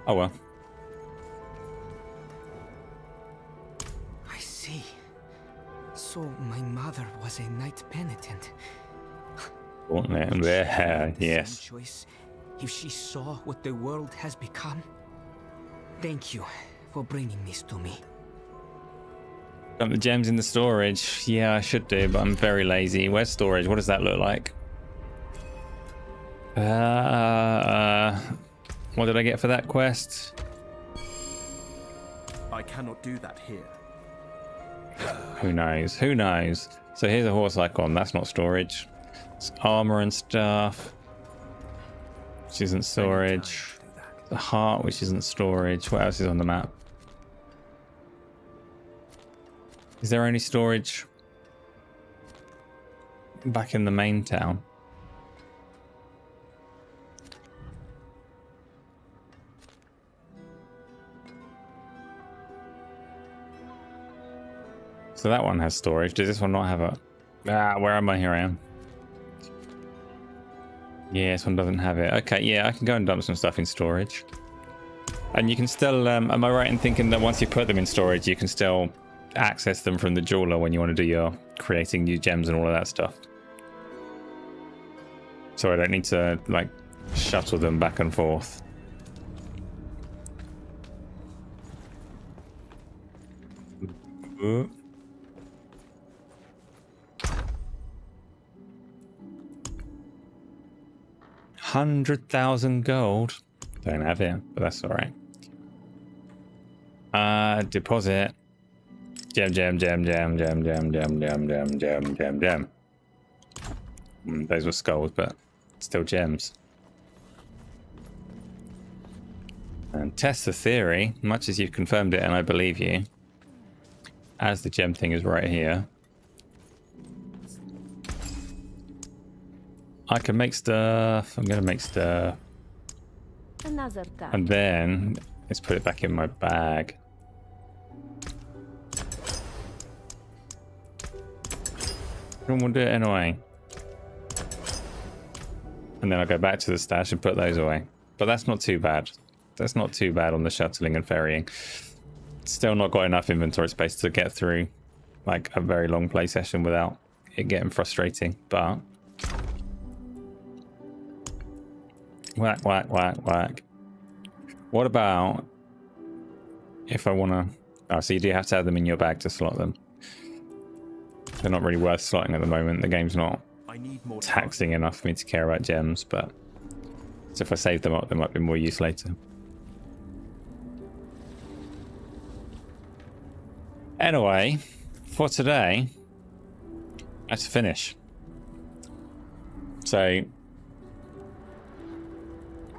Oh well. I see. So my mother was a knight penitent. Yes. Choice if she saw what the world has become. Thank you for bringing this to me. Got the gems in the storage. Yeah, I should do, but I'm very lazy. Where's storage? What does that look like? What did I get for that quest? I cannot do that here. Who knows? Who knows? So here's a horse icon. That's not storage. It's armor and stuff, which isn't storage. The heart, which isn't storage. What else is on the map? Is there any storage back in the main town? So that one has storage. Does this one not have a... where am I? Here I am. Yeah, this one doesn't have it. Okay, yeah, I can go and dump some stuff in storage. And you can still... am I right in thinking that once you put them in storage, you can still access them from the jeweler when you want to do your creating new gems and all of that stuff? So I don't need to, like, shuttle them back and forth. Ooh. 100,000 gold. Don't have it, but that's all right. Deposit. Gem. Those were skulls, but still gems. And test the theory, much as you've confirmed it, and I believe you. As the gem thing is right here. I can make stuff. I'm gonna make stuff. Another time. And then let's put it back in my bag. And we'll do it anyway. And then I'll go back to the stash and put those away. But that's not too bad. That's not too bad on the shuttling and ferrying. Still not got enough inventory space to get through like a very long play session without it getting frustrating. But whack. What about if I want to... Oh, so you do have to have them in your bag to slot them. They're not really worth slotting at the moment. The game's not taxing enough for me to care about gems, but so if I save them up, there might be more use later. Anyway, for today, that's finish. So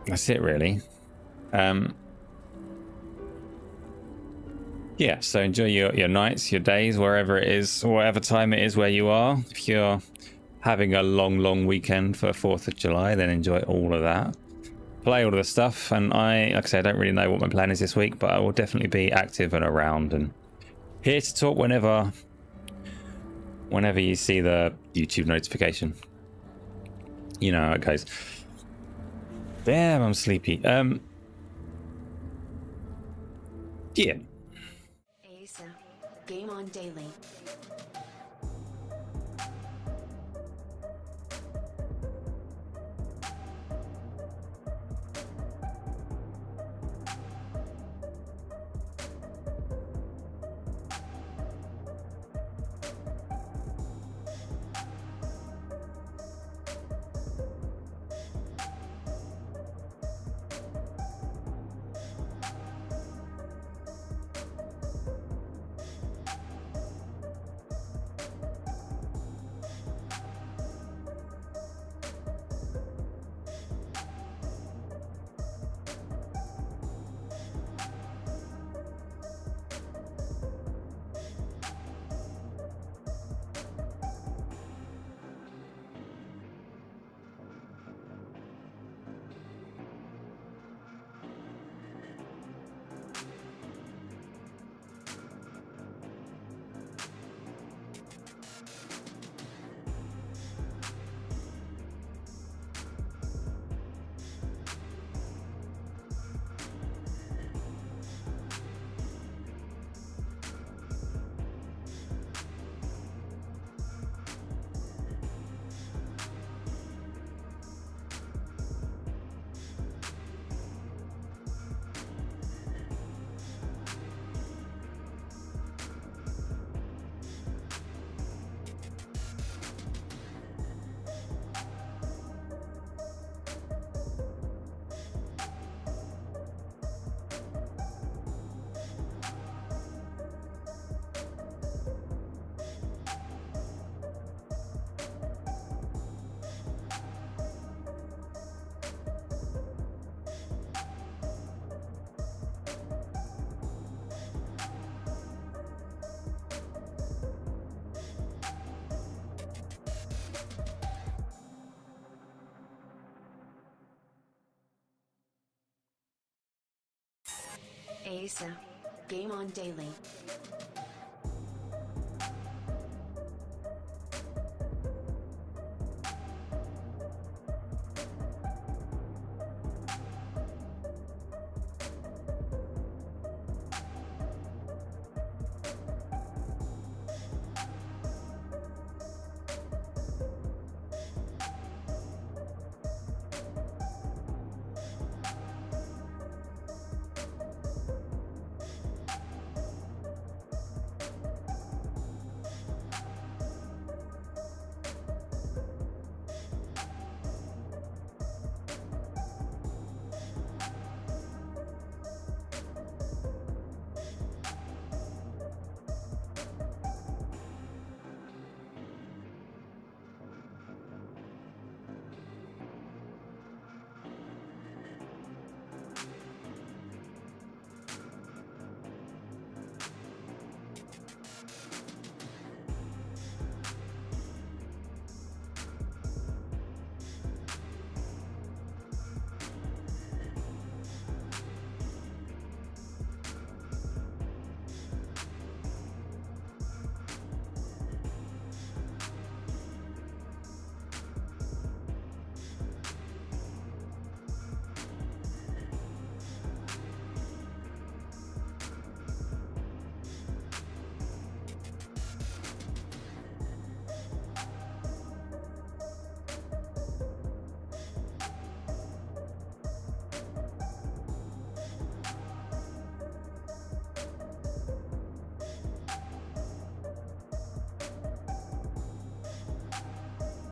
that's it, really. Yeah, so enjoy your nights, your days, wherever it is, whatever time it is where you are. If you're having a long weekend for 4th of July, then enjoy all of that. Play all of the stuff, and like I say, I don't really know what my plan is this week, but I will definitely be active and around and here to talk whenever you see the YouTube notification. You know how it goes. Damn, I'm sleepy. Yeah. Game on daily. ASA. Game on daily.